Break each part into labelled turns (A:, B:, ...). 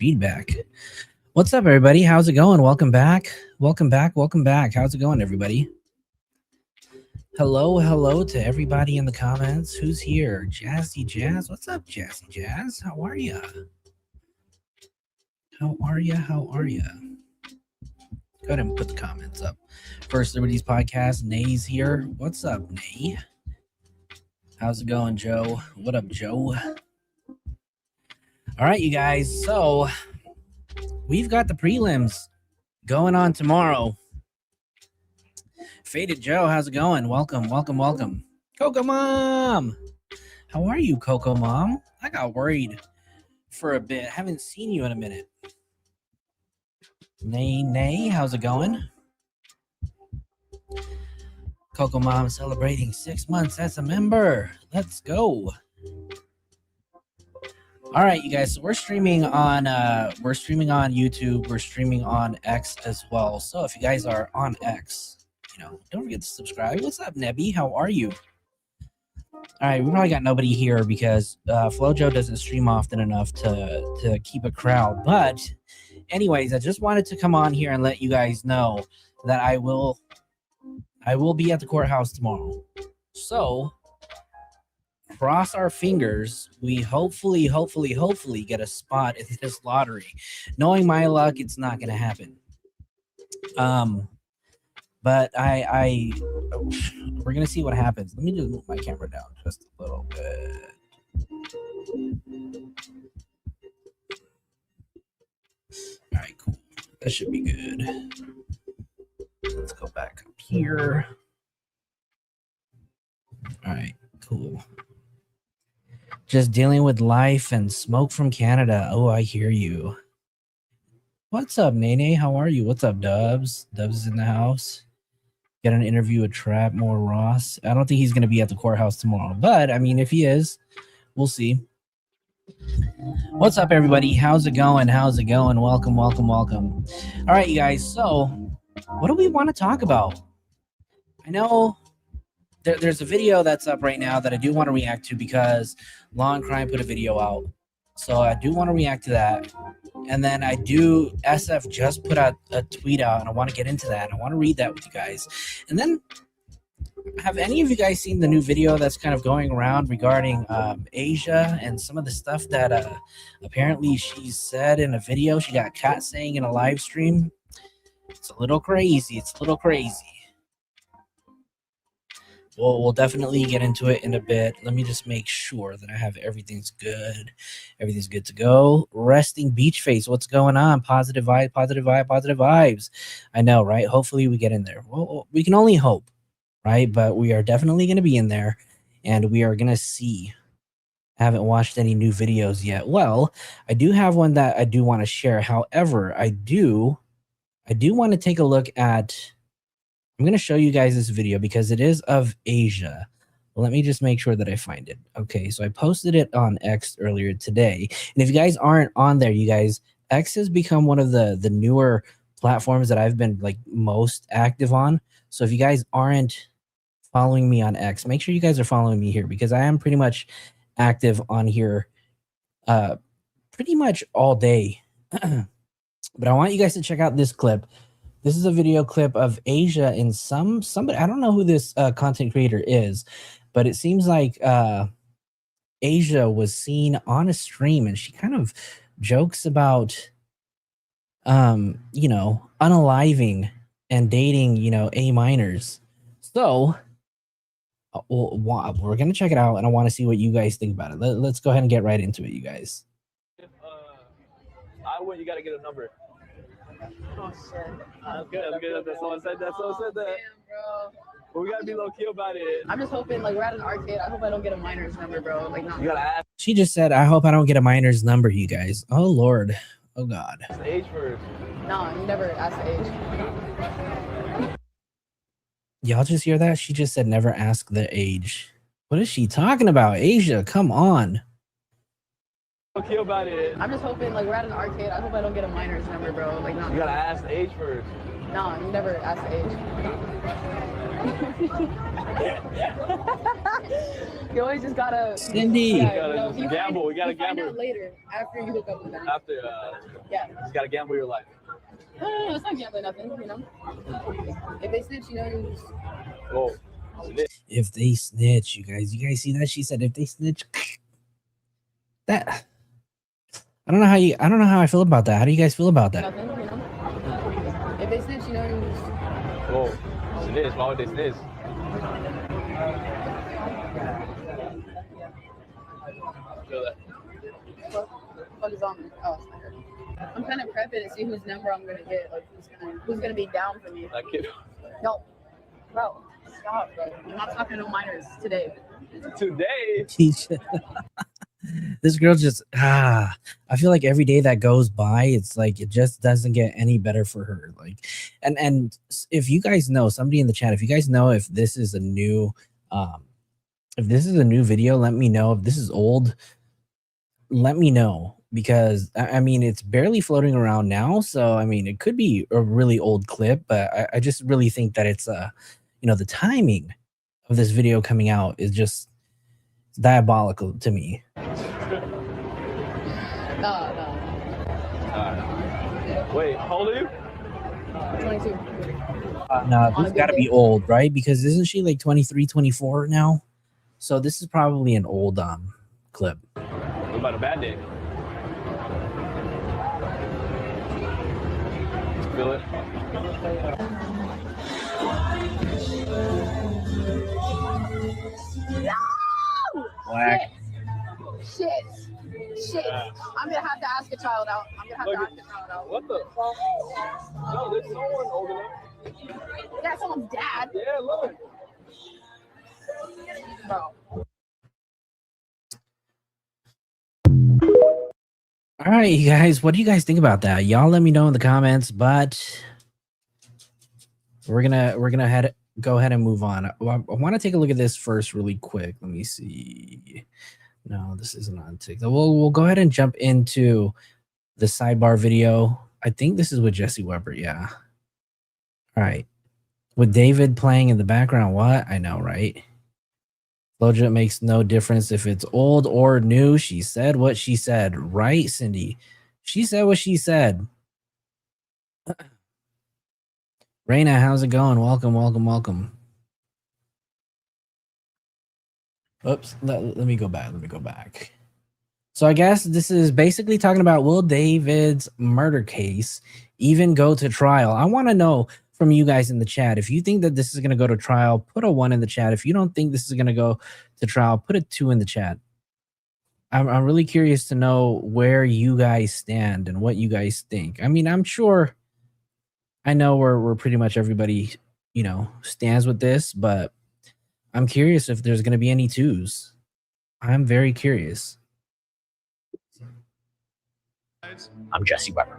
A: feedback. What's up, everybody? How's it going? Welcome back. Welcome back. Welcome back. How's it going, everybody? Hello to everybody in the comments. Who's here? Jazzy Jazz. What's up, Jazzy Jazz? How are ya? How are ya? How are ya? Go ahead and put the comments up. First Liberties Podcast. Nay's here. What's up, Nay? How's it going, Joe? What up, Joe? All right, you guys. So we've got the prelims going on tomorrow. Faded Joe, how's it going? Welcome. Coco Mom. How are you, Coco Mom? I got worried for a bit. Haven't seen you in a minute. Nay, how's it going? Coco Mom celebrating 6 months as a member. Let's go. All right, you guys. So we're streaming on YouTube. We're streaming on X as well. So if you guys are on X, don't forget to subscribe. What's up, Nebby? How are you? All right, we probably got nobody here because Flojo doesn't stream often enough to keep a crowd. But anyways, I just wanted to come on here and let you guys know that I will be at the courthouse tomorrow. So cross our fingers. We hopefully get a spot in this lottery. Knowing my luck, it's not going to happen. But we're going to see what happens. Let me just move my camera down just a little bit. All right, cool. That should be good. Let's go back up here. All right, cool. Just dealing with life and smoke from Canada. Oh, I hear you. What's up, Nene? How are you? What's up, Dubs? Dubs is in the house. Get an interview with Trapmore Ross. I don't think he's going to be at the courthouse tomorrow, but I mean, if he is, we'll see. What's up, everybody? How's it going? Welcome. All right, you guys. So what do we want to talk about? I know there's a video that's up right now that I do want to react to because Law and Crime put a video out. So I do want to react to that. And then SF just put out a tweet out, and I want to get into that. I want to read that with you guys. And then, have any of you guys seen the new video that's kind of going around regarding Asia and some of the stuff that apparently she said in a video she got caught saying in a live stream? It's a little crazy. We'll definitely get into it in a bit. Let me just make sure that I have everything's good. Everything's good to go. Resting beach face. What's going on? Positive vibes. I know, right? Hopefully we get in there. Well, we can only hope, right? But we are definitely going to be in there, and we are going to see. I haven't watched any new videos yet. Well, I do have one that I do want to share. However, I do want to take a look at. I'm going to show you guys this video because it is of Asia. Let me just make sure that I find it. Okay, so I posted it on X earlier today. And if you guys aren't on there, you guys, X has become one of the newer platforms that I've been like most active on. So if you guys aren't following me on X, make sure you guys are following me here because I am pretty much active on here pretty much all day. But I want you guys to check out this clip. This is a video clip of Asia and somebody. I don't know who this content creator is, but it seems like Asia was seen on a stream, and she kind of jokes about, unaliving and dating, A minors. So we're gonna check it out, and I want to see what you guys think about it. Let's go ahead and get right into it, you guys.
B: If I win, you gotta get a number. Oh shit. That's good. That's all I said. Damn, bro. But we gotta be low key about it.
C: I'm just hoping, like, we're at an arcade. I hope I don't get a minor's number, bro. Like, not.
B: You gotta ask.
A: She just said, "I hope I don't get a minor's number." You guys. Oh Lord. Oh God.
B: Ask the age first.
C: No, you never ask the age.
A: Y'all just hear that? She just said, "Never ask the age." What is she talking about? Asia, come on.
B: Okay about it.
C: I'm just hoping, like, we're at an arcade. I hope I don't get a minor's number, bro. Like, no.
B: You gotta ask the age first.
C: No, you never ask the age. You always just gotta.
A: Cindy.
C: Yeah,
B: You gotta gamble. We gotta
C: you find
B: gamble.
C: out later after you hook up with them.
B: After,
C: Yeah.
B: you just gotta gamble your life.
C: No, it's not gambling nothing, you know. If they snitch, you know, you just.
B: Oh.
A: If they snitch, you guys see that? She said if they snitch. That I don't know how I feel about that. How do you guys feel about that?
C: Nothing, you know. If they snitch, you know, you just.
B: Oh. Snitch. Why would they snitch? Feel that.
C: What is on me? Oh, it's my hair. I'm kind of prepping to see whose number I'm gonna get. Like, who's gonna be down for me.
B: That kid.
C: No, bro, stop, bro. I'm not talking to minors today.
B: Today.
A: This girl just I feel like every day that goes by, it's like it just doesn't get any better for her. Like, and if you guys know, somebody in the chat, if you guys know if this is a new video, let me know. If this is old, let me know, because I mean it's barely floating around now, so I mean it could be a really old clip, but I just really think that it's the timing of this video coming out is just diabolical to me.
C: No.
B: Wait, how old are you?
C: 22.
A: No, this got to be old, right? Because isn't she like 23, 24 now? So this is probably an old clip.
B: What about a bad day? Feel it?
C: No!
A: Whack.
C: Shit. I'm gonna have to ask a child out.
B: What the? No, there's someone old enough.
C: That's someone's dad.
B: Yeah, look.
C: Bro.
A: All right, you guys, what do you guys think about that? Y'all let me know in the comments, but we're gonna go ahead and move on. I want to take a look at this first really quick. Let me see. No, this isn't on TikTok. We'll go ahead and jump into the sidebar video. I think this is with Jesse Weber. Yeah. All right. With David playing in the background. What? I know, right? Flojo, makes no difference if it's old or new. She said what she said. Right, Cindy? She said what she said. Raina, how's it going? Welcome. Oops, let me go back. So I guess this is basically talking about, will David's murder case even go to trial? I want to know from you guys in the chat. If you think that this is going to go to trial, put a 1 in the chat. If you don't think this is going to go to trial, put a 2 in the chat. I'm really curious to know where you guys stand and what you guys think. I mean, I'm sure I know we're pretty much everybody, stands with this, but I'm curious if there's going to be any 2s. I'm very curious.
D: I'm Jesse Weber.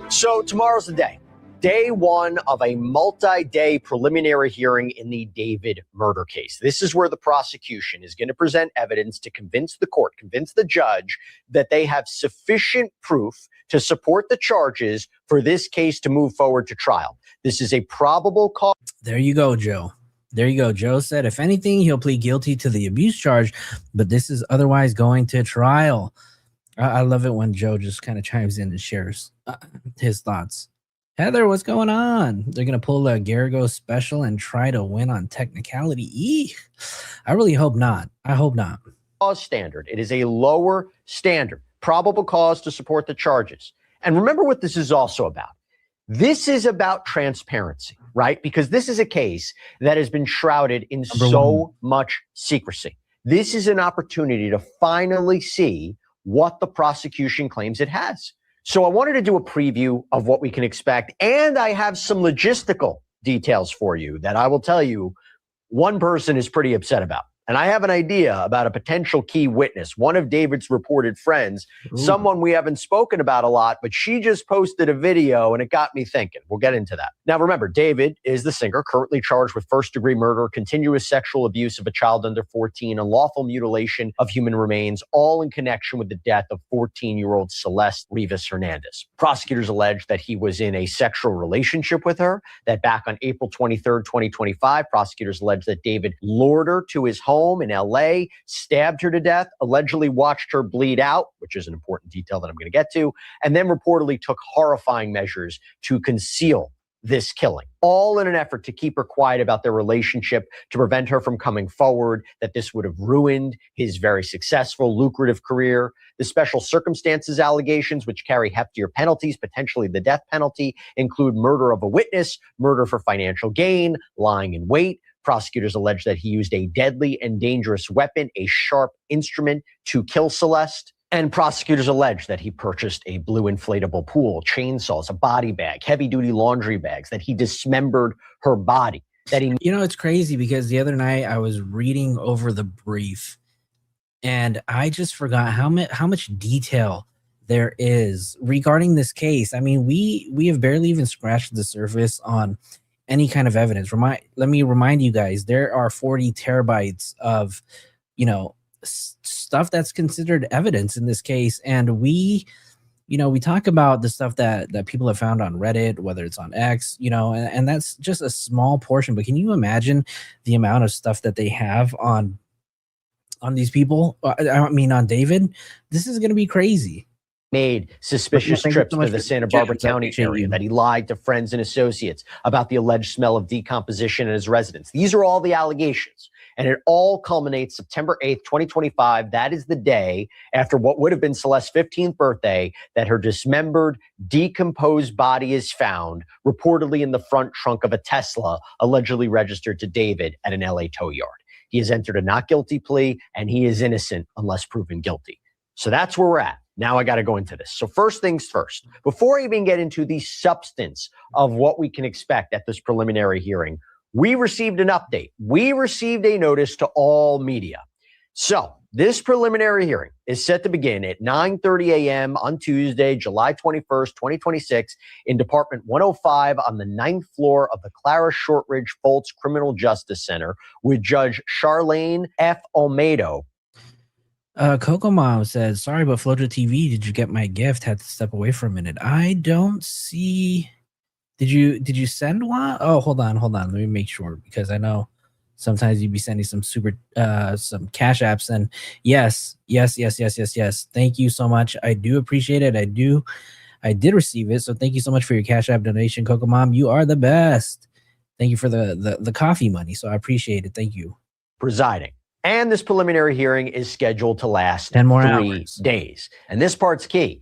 D: So tomorrow's the day. Day 1 of a multi-day preliminary hearing in the David murder case. This is where the prosecution is going to present evidence to convince the court, convince the judge that they have sufficient proof to support the charges for this case to move forward to trial. This is a probable cause.
A: There you go, Joe. There you go. Joe said, if anything, he'll plead guilty to the abuse charge, but this is otherwise going to trial. I love it when Joe just kind of chimes in and shares his thoughts. Heather, what's going on? They're going to pull a Garrigo special and try to win on technicality. Eek. I really hope not. I hope not.
D: Standard. It is a lower standard. Probable cause to support the charges. And remember what this is also about. This is about transparency, right? Because this is a case that has been shrouded in so much secrecy. This is an opportunity to finally see what the prosecution claims it has. So I wanted to do a preview of what we can expect, and I have some logistical details for you that I will tell you one person is pretty upset about. And I have an idea about a potential key witness, one of David's reported friends, someone we haven't spoken about a lot, but she just posted a video and it got me thinking. We'll get into that. Now, remember, David is the singer currently charged with first-degree murder, continuous sexual abuse of a child under 14, unlawful mutilation of human remains, all in connection with the death of 14-year-old Celeste Rivas Hernandez. Prosecutors allege that he was in a sexual relationship with her, that back on April 23rd, 2025, prosecutors allege that David lured her to his home in LA, stabbed her to death, allegedly watched her bleed out, which is an important detail that I'm going to get to, and then reportedly took horrifying measures to conceal this killing, all in an effort to keep her quiet about their relationship, to prevent her from coming forward, that this would have ruined his very successful, lucrative career. The special circumstances allegations, which carry heftier penalties, potentially the death penalty, include murder of a witness, murder for financial gain, lying in wait. Prosecutors allege that he used a deadly and dangerous weapon, a sharp instrument, to kill Celeste. And prosecutors allege that he purchased a blue inflatable pool, chainsaws, a body bag, heavy-duty laundry bags, that he dismembered her body, that he...
A: You know, it's crazy because the other night I was reading over the brief and I just forgot how much detail there is regarding this case. I mean, we have barely even scratched the surface on any kind of evidence. Let me remind you guys, there are 40 terabytes of, stuff that's considered evidence in this case. And we talk about the stuff that people have found on Reddit, whether it's on X, and that's just a small portion. But can you imagine the amount of stuff that they have on these people? I mean, on David? This is going to be crazy.
D: Made suspicious trips to the Santa Barbara County area, that he lied to friends and associates about the alleged smell of decomposition in his residence. These are all the allegations. And it all culminates September 8th, 2025. That is the day after what would have been Celeste's 15th birthday that her dismembered, decomposed body is found, reportedly in the front trunk of a Tesla, allegedly registered to David at an LA tow yard. He has entered a not guilty plea, and he is innocent unless proven guilty. So that's where we're at. Now I got to go into this. So first things first, before I even get into the substance of what we can expect at this preliminary hearing, we received an update. We received a notice to all media. So this preliminary hearing is set to begin at 9:30 a.m. on Tuesday, July 21st, 2026, in Department 105 on the 9th floor of the Clara Shortridge Foltz Criminal Justice Center with Judge Charlene F. Olmedo.
A: Coco Mom says, sorry, but flojoetv, did you get my gift? Had to step away for a minute. I don't see... Did you send one? Oh, hold on. Let me make sure, because I know sometimes you'd be sending some some cash apps. And yes. Thank you so much. I do appreciate it. I did receive it. So thank you so much for your cash app donation, Coco Mom. You are the best. Thank you for the coffee money. So I appreciate it. Thank you.
D: Presiding. And this preliminary hearing is scheduled to last
A: 10 more
D: 3
A: hours.
D: days. And this part's key.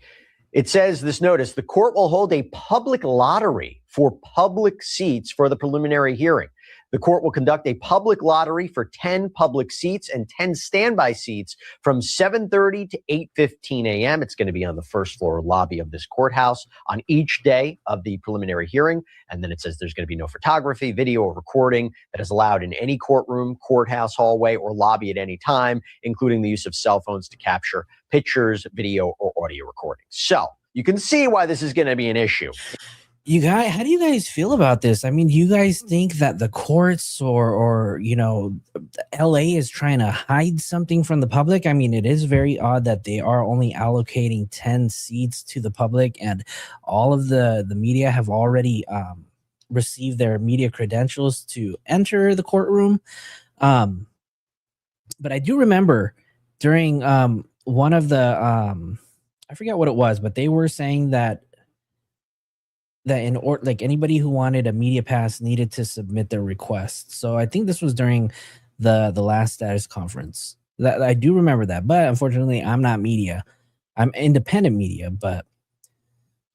D: It says, this notice, the court will hold a public lottery for public seats for the preliminary hearing. The court will conduct a public lottery for 10 public seats and 10 standby seats from 7:30 to 8:15 a.m. It's going to be on the first floor lobby of this courthouse on each day of the preliminary hearing. And then it says there's going to be no photography, video, or recording that is allowed in any courtroom, courthouse hallway, or lobby at any time, including the use of cell phones to capture pictures, video, or audio recordings. So you can see why this is going to be an issue.
A: You guys, how do you guys feel about this? I mean, do you guys think that the courts or LA is trying to hide something from the public? I mean, it is very odd that they are only allocating 10 seats to the public, and all of the media have already received their media credentials to enter the courtroom. But I do remember during one of the I forget what it was, but they were saying that anybody who wanted a media pass needed to submit their request. So I think this was during the last status conference. That I do remember that, but unfortunately I'm not media. I'm independent media, but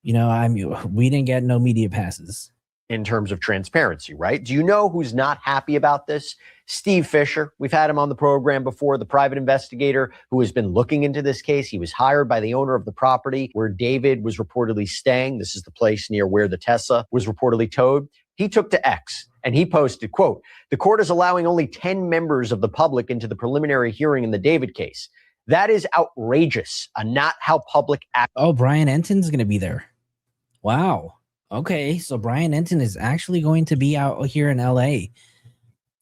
A: we didn't get no media passes.
D: In terms of transparency, right? Do you know who's not happy about this? Steve Fisher. We've had him on the program before, the private investigator who has been looking into this case. He was hired by the owner of the property where David was reportedly staying. This is the place near where the Tesla was reportedly towed. He took to X and he posted, quote, "The court is allowing only 10 members of the public into the preliminary hearing in the David case. That is outrageous, not how public act."
A: Oh, Brian Enton's going to be there. Wow. Okay, so Brian Enton is actually going to be out here in LA.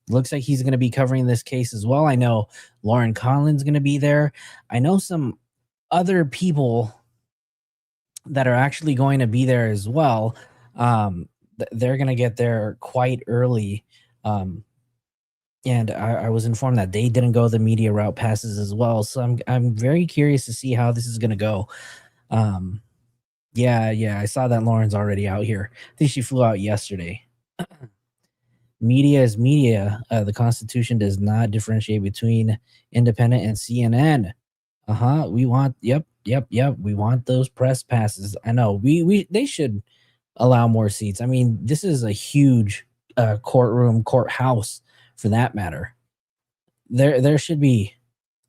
A: Looks like he's going to be covering this case as well. I know Lauren Conlin's going to be there. I know some other people that are actually going to be there as well. They're going to get there quite early. And I was informed that they didn't go the media route passes as well. So I'm very curious to see how this is going to go. Yeah, I saw that Lauren's already out here. I think she flew out yesterday. Media is media. The Constitution does not differentiate between independent and CNN. We want, yep. We want those press passes. I know they should allow more seats. I mean, this is a huge courthouse for that matter. There should be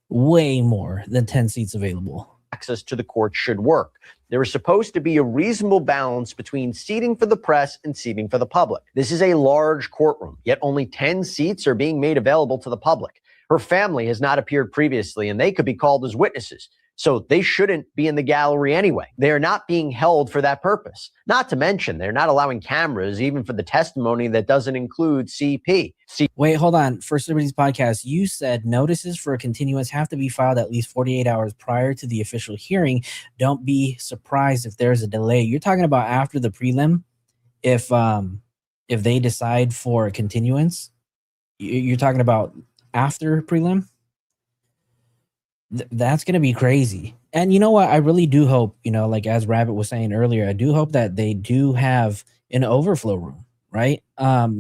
A: way more than 10 seats available.
D: Access to the court should work. There is supposed to be a reasonable balance between seating for the press and seating for the public. This is a large courtroom, yet only 10 seats are being made available to the public. Her family has not appeared previously, and they could be called as witnesses. So they shouldn't be in the gallery anyway. They are not being held for that purpose. Not to mention, they're not allowing cameras even for the testimony that doesn't include CP.
A: Wait, hold on. For Celebrities Podcast, you said notices for a continuance have to be filed at least 48 hours prior to the official hearing. Don't be surprised if there's a delay. You're talking about after the prelim, if they decide for a continuance. You're talking about after prelim? That's going to be crazy. And you know what? I really do hope, like as Rabbit was saying earlier, I do hope that they do have an overflow room, right? I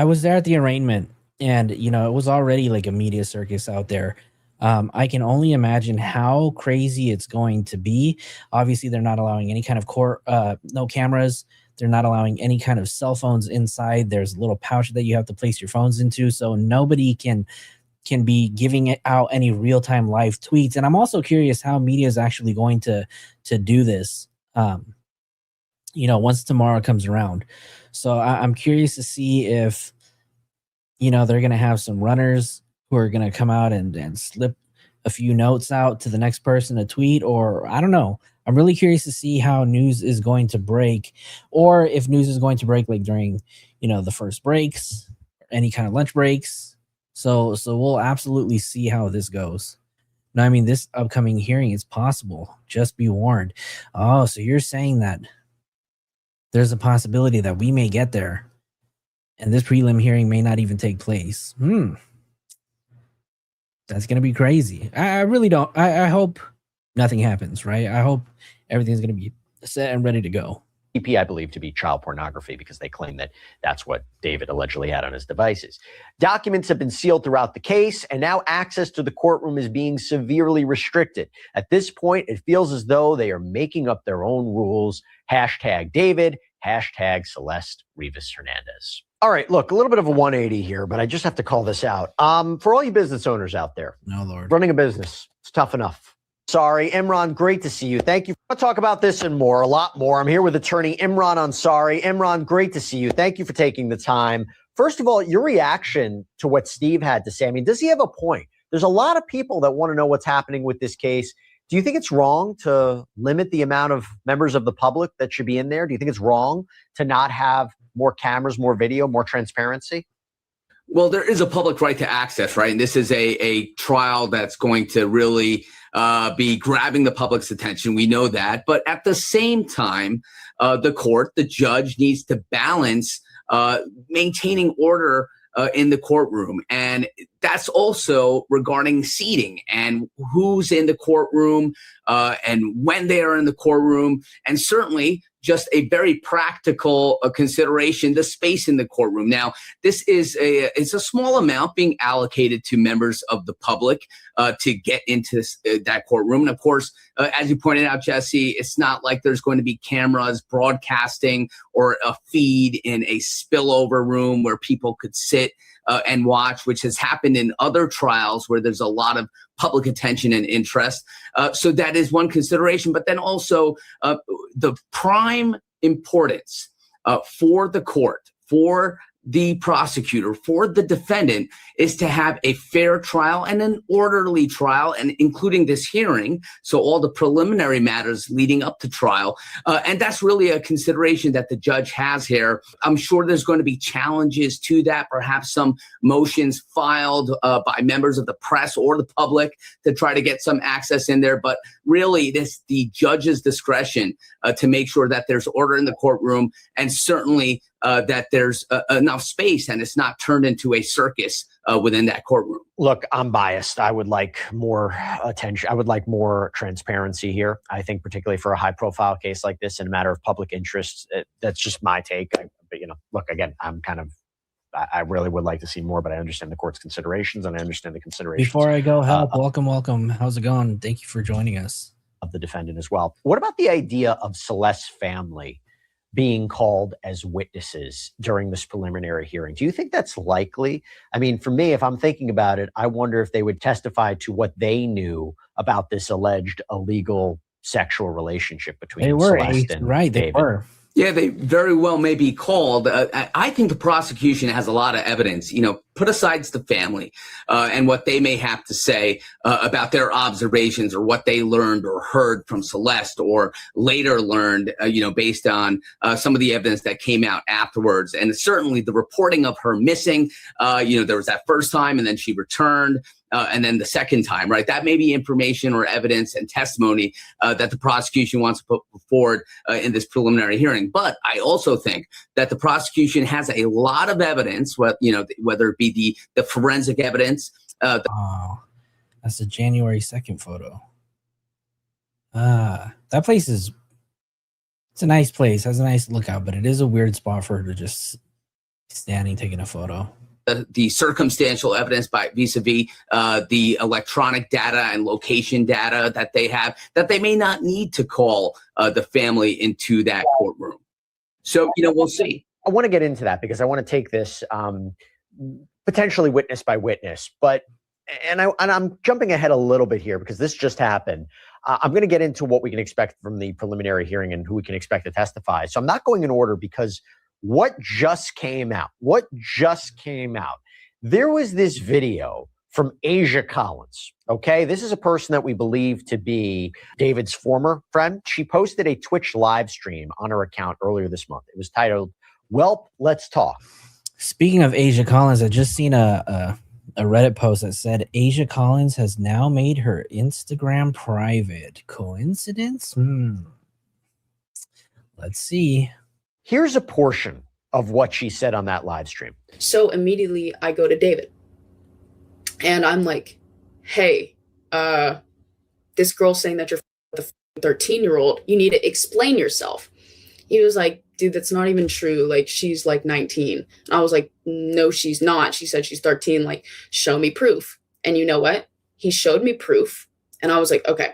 A: was there at the arraignment and, it was already like a media circus out there. I can only imagine how crazy it's going to be. Obviously, they're not allowing any kind of no cameras. They're not allowing any kind of cell phones inside. There's a little pouch that you have to place your phones into. So nobody can be giving it out any real-time live tweets. And I'm also curious how media is actually going to do this, once tomorrow comes around. So I'm curious to see if, they're going to have some runners who are going to come out and slip a few notes out to the next person to tweet, or I don't know. I'm really curious to see how news is going to break, or if news is going to break like during, the first breaks, any kind of lunch breaks. So we'll absolutely see how this goes. No, I mean, this upcoming hearing is possible. Just be warned. Oh, so you're saying that there's a possibility that we may get there and this prelim hearing may not even take place. That's going to be crazy. I really don't. I hope nothing happens, right? I hope everything's going to be set and ready to go.
D: CP, I believe, to be child pornography because they claim that that's what David allegedly had on his devices. Documents have been sealed throughout the case, and now access to the courtroom is being severely restricted. At this point, it feels as though they are making up their own rules. #David, #Celeste Rivas Hernandez. All right, look, a little bit of a 180 here, but I just have to call this out. For all you business owners out there,
A: no, Lord,
D: running a business, it's tough enough. Sorry, Imran, great to see you. Thank you. I'll talk about this and more, a lot more. I'm here with attorney Imran Ansari. Imran, great to see you. Thank you for taking the time. First of all, your reaction to what Steve had to say. I mean, does he have a point? There's a lot of people that want to know what's happening with this case. Do you think it's wrong to limit the amount of members of the public that should be in there? Do you think it's wrong to not have more cameras, more video, more transparency?
E: Well, there is a public right to access, right? And this is a trial that's going to really be grabbing the public's attention. We know that. But at the same time, the judge needs to balance maintaining order in the courtroom. And that's also regarding seating and who's in the courtroom and when they are in the courtroom. And certainly just a very practical consideration, the space in the courtroom. Now, this is it's a small amount being allocated to members of the public to get into that courtroom. And of course, as you pointed out, Jesse, it's not like there's going to be cameras broadcasting or a feed in a spillover room where people could sit and watch, which has happened in other trials where there's a lot of public attention and interest. So that is one consideration. But then also the prime importance for the court, for the prosecutor, for the defendant, is to have a fair trial and an orderly trial, and including this hearing. So all the preliminary matters leading up to trial. And that's really a consideration that the judge has here. I'm sure there's going to be challenges to that, perhaps some motions filed by members of the press or the public to try to get some access in there. But really, this the judge's discretion to make sure that there's order in the courtroom, and certainly that there's enough space and it's not turned into a circus within that courtroom.
D: Look, I'm biased. I would like more attention. I would like more transparency here. I think particularly for a high profile case like this in a matter of public interest, that's just my take. But, look, again, I really would like to see more, but I understand the court's considerations and I understand the considerations.
A: Before I go, welcome. How's it going? Thank you for joining us.
D: Of the defendant as well. What about the idea of Celeste's family being called as witnesses during this preliminary hearing? Do you think that's likely? I mean, for me, if I'm thinking about it, I wonder if they would testify to what they knew about this alleged illegal sexual relationship between Celeste and
A: right,
D: David.
A: They were.
E: Yeah, they very well may be called. I think the prosecution has a lot of evidence, put aside the family and what they may have to say about their observations or what they learned or heard from Celeste or later learned, based on some of the evidence that came out afterwards. And certainly the reporting of her missing, there was that first time and then she returned. And then the second time, right? That may be information or evidence and testimony that the prosecution wants to put forward in this preliminary hearing. But I also think that the prosecution has a lot of evidence, whether it be the forensic evidence.
A: That's the January 2nd photo. That place it's a nice place, has a nice lookout, but it is a weird spot for her to just standing taking a photo.
E: The circumstantial evidence vis-a-vis the electronic data and location data that they have, that they may not need to call the family into that courtroom. So, we'll see.
D: I want to get into that because I want to take this potentially witness by witness, and I'm jumping ahead a little bit here because this just happened. I'm going to get into what we can expect from the preliminary hearing and who we can expect to testify. So I'm not going in order because what just came out? There was this video from Asia Collins. Okay, this is a person that we believe to be David's former friend. She posted a Twitch live stream on her account earlier this month. It was titled, "Welp, Let's Talk."
A: Speaking of Asia Collins, I just seen a Reddit post that said Asia Collins has now made her Instagram private. Coincidence? Let's see.
D: Here's a portion of what she said on that live stream.
F: So immediately I go to David and I'm like, hey, this girl's saying that you're the 13-year-old. You need to explain yourself. He was like, dude, that's not even true. Like, she's like 19. And I was like, no, she's not. She said she's 13. Like, show me proof. And you know what? He showed me proof. And I was like, okay,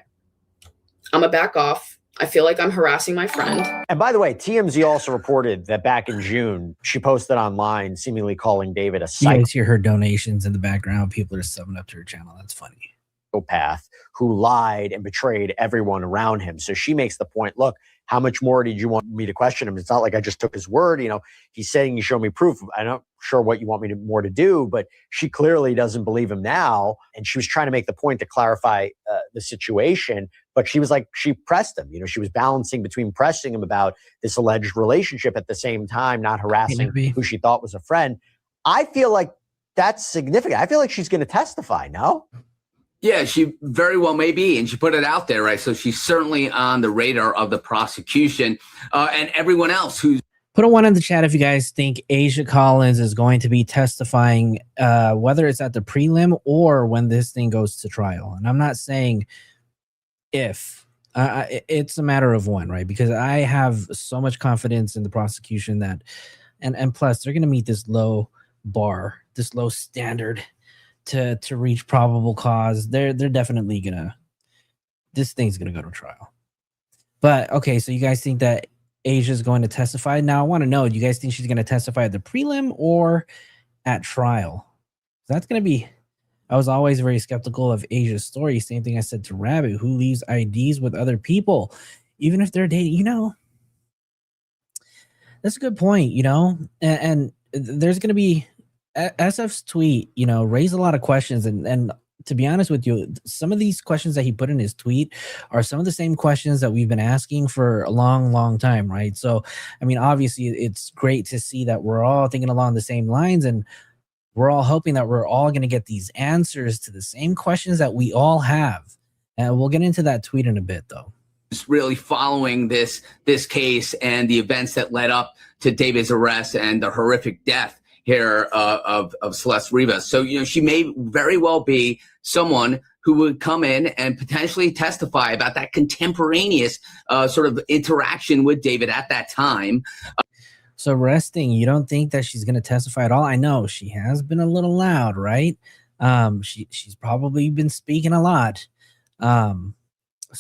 F: I'm gonna back off. I feel like I'm harassing my friend.
D: And by the way, TMZ also reported that back in June, she posted online seemingly calling David a
A: You guys hear her donations in the background. People are subbing up to her channel. That's funny.
D: Psychopath who lied and betrayed everyone around him. So she makes the point, look, how much more did you want me to question him? It's not like I just took his word. He's saying you show me proof. I'm not sure what you want me more to do, but she clearly doesn't believe him now. And she was trying to make the point to clarify the situation, but she was like, she pressed him. She was balancing between pressing him about this alleged relationship at the same time, not harassing who she thought was a friend. I feel like that's significant. I feel like she's going to testify, no?
E: Yeah, she very well may be, and she put it out there, right? So she's certainly on the radar of the prosecution and everyone else who's...
A: Put a 1 in the chat if you guys think Asia Collins is going to be testifying, whether it's at the prelim or when this thing goes to trial. And I'm not saying if. It's a matter of when, right? Because I have so much confidence in the prosecution that, and plus they're going to meet this low bar, this low standard to reach probable cause. They're definitely this thing's gonna go to trial. But okay, so you guys think that Asia's going to testify? Now I want to know, do you guys think she's going to testify at the prelim or at trial? That's going to be... I was always very skeptical of Asia's story. Same thing I said to Rabbit, who leaves IDs with other people, even if they're dating. That's a good point, and there's going to be SF's tweet, raised a lot of questions. And to be honest with you, some of these questions that he put in his tweet are some of the same questions that we've been asking for a long, long time, right? So, I mean, obviously, it's great to see that we're all thinking along the same lines, and we're all hoping that we're all going to get these answers to the same questions that we all have. And we'll get into that tweet in a bit, though.
E: Really following this case and the events that led up to David's arrest and the horrific death here of Celeste Rivas. So, she may very well be someone who would come in and potentially testify about that contemporaneous sort of interaction with David at that time.
A: So resting, you don't think that she's going to testify at all? I know she has been a little loud, right? She's probably been speaking a lot. So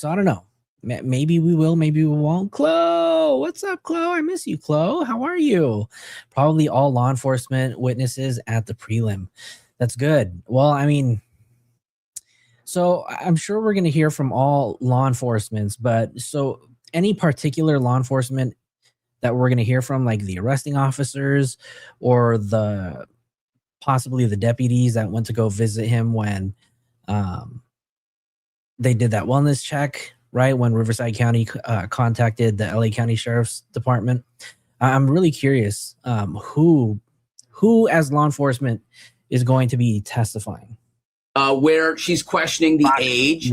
A: I don't know. Maybe we will, maybe we won't. Chloe, what's up, Chloe? I miss you, Chloe. How are you? Probably all law enforcement witnesses at the prelim. That's good. Well, I mean, so I'm sure we're going to hear from all law enforcement, but so any particular law enforcement that we're going to hear from, like the arresting officers or possibly the deputies that went to go visit him when they did that wellness check, right? When Riverside County contacted the LA County Sheriff's Department. I'm really curious who as law enforcement is going to be testifying.
E: Where she's questioning the age.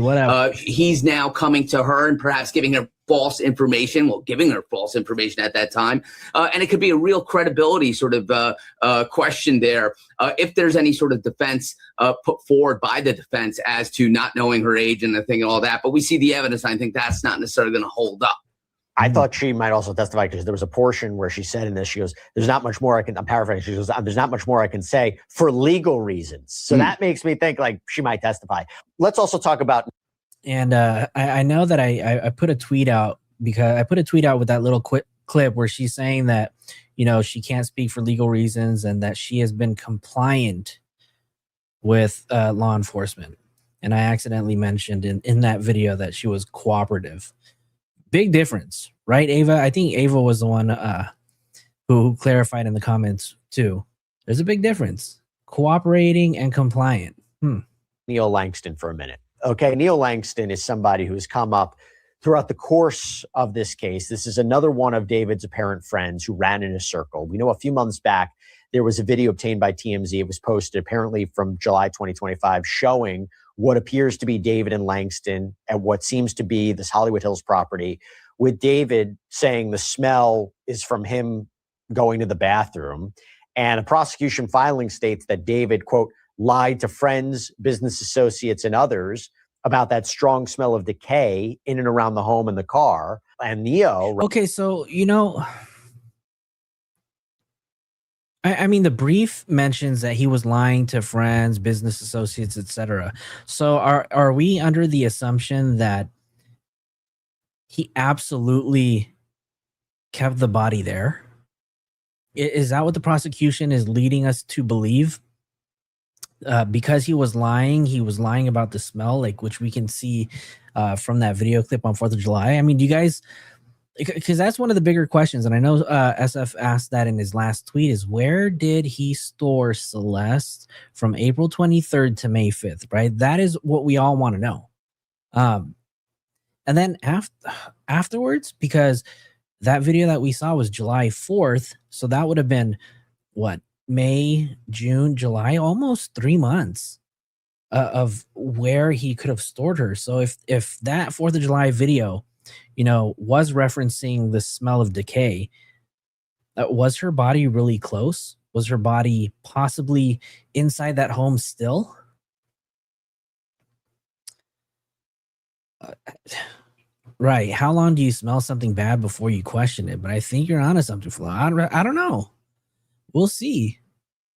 E: He's now coming to her and perhaps giving her false information. Well, giving her false information at that time. And it could be a real credibility sort of question there. If there's any sort of defense put forward by the defense as to not knowing her age and the thing and all that. But we see the evidence. And I think that's not necessarily going to hold up.
D: I thought she might also testify because there was a portion where she said in this, she goes, there's not much more I'm paraphrasing. She goes, there's not much more I can say for legal reasons. So that makes me think like she might testify. Let's also talk about.
A: And I know that I put a tweet out because I put a tweet out with that little clip where she's saying that, she can't speak for legal reasons and that she has been compliant with law enforcement. And I accidentally mentioned in that video that she was cooperative. Big difference, right, Ava? I think Ava was the one who clarified in the comments too. There's a big difference. Cooperating and compliant.
D: Neil Langston for a minute. Okay, Neil Langston is somebody who has come up throughout the course of this case. This is another one of David's apparent friends who ran in a circle. We know a few months back, there was a video obtained by TMZ. It was posted apparently from July 2025 showing what appears to be David and Langston at what seems to be this Hollywood Hills property, with David saying the smell is from him going to the bathroom. And a prosecution filing states that David, quote, lied to friends, business associates, and others about that strong smell of decay in and around the home and the car. And Neo.
A: Okay, so, I mean, the brief mentions that he was lying to friends, business associates, etc. So are we under the assumption that he absolutely kept the body there? Is that what the prosecution is leading us to believe? Because he was lying about the smell, like which we can see from that video clip on 4th of July. I mean, do you guys, because that's one of the bigger questions, and I know SF asked that in his last tweet, is where did he store Celeste from April 23rd to May 5th, right? That is what we all want to know. And then afterwards, because that video that we saw was July 4th, so that would have been, what, May, June, July, almost 3 months of where he could have stored her. So if that 4th of July video, was referencing the smell of decay, was her body really close? Was her body possibly inside that home still? Right. How long do you smell something bad before you question it? But I think you're onto something, Flo. I don't know. We'll see.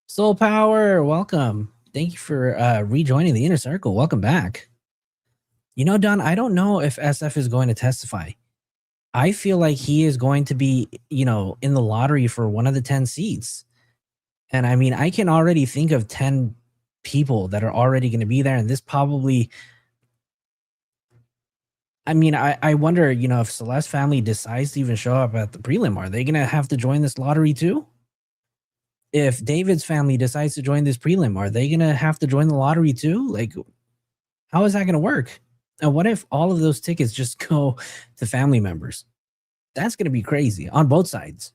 A: Soul Power, welcome. Thank you for rejoining the inner circle. Welcome back. Don, I don't know if SF is going to testify. I feel like he is going to be, in the lottery for one of the 10 seats. And I mean, I can already think of 10 people that are already going to be there. And this probably, I mean, I wonder, if Celeste's family decides to even show up at the prelim, are they going to have to join this lottery too? If David's family decides to join this prelim, are they going to have to join the lottery too? Like, how is that going to work? And what if all of those tickets just go to family members? That's going to be crazy on both sides.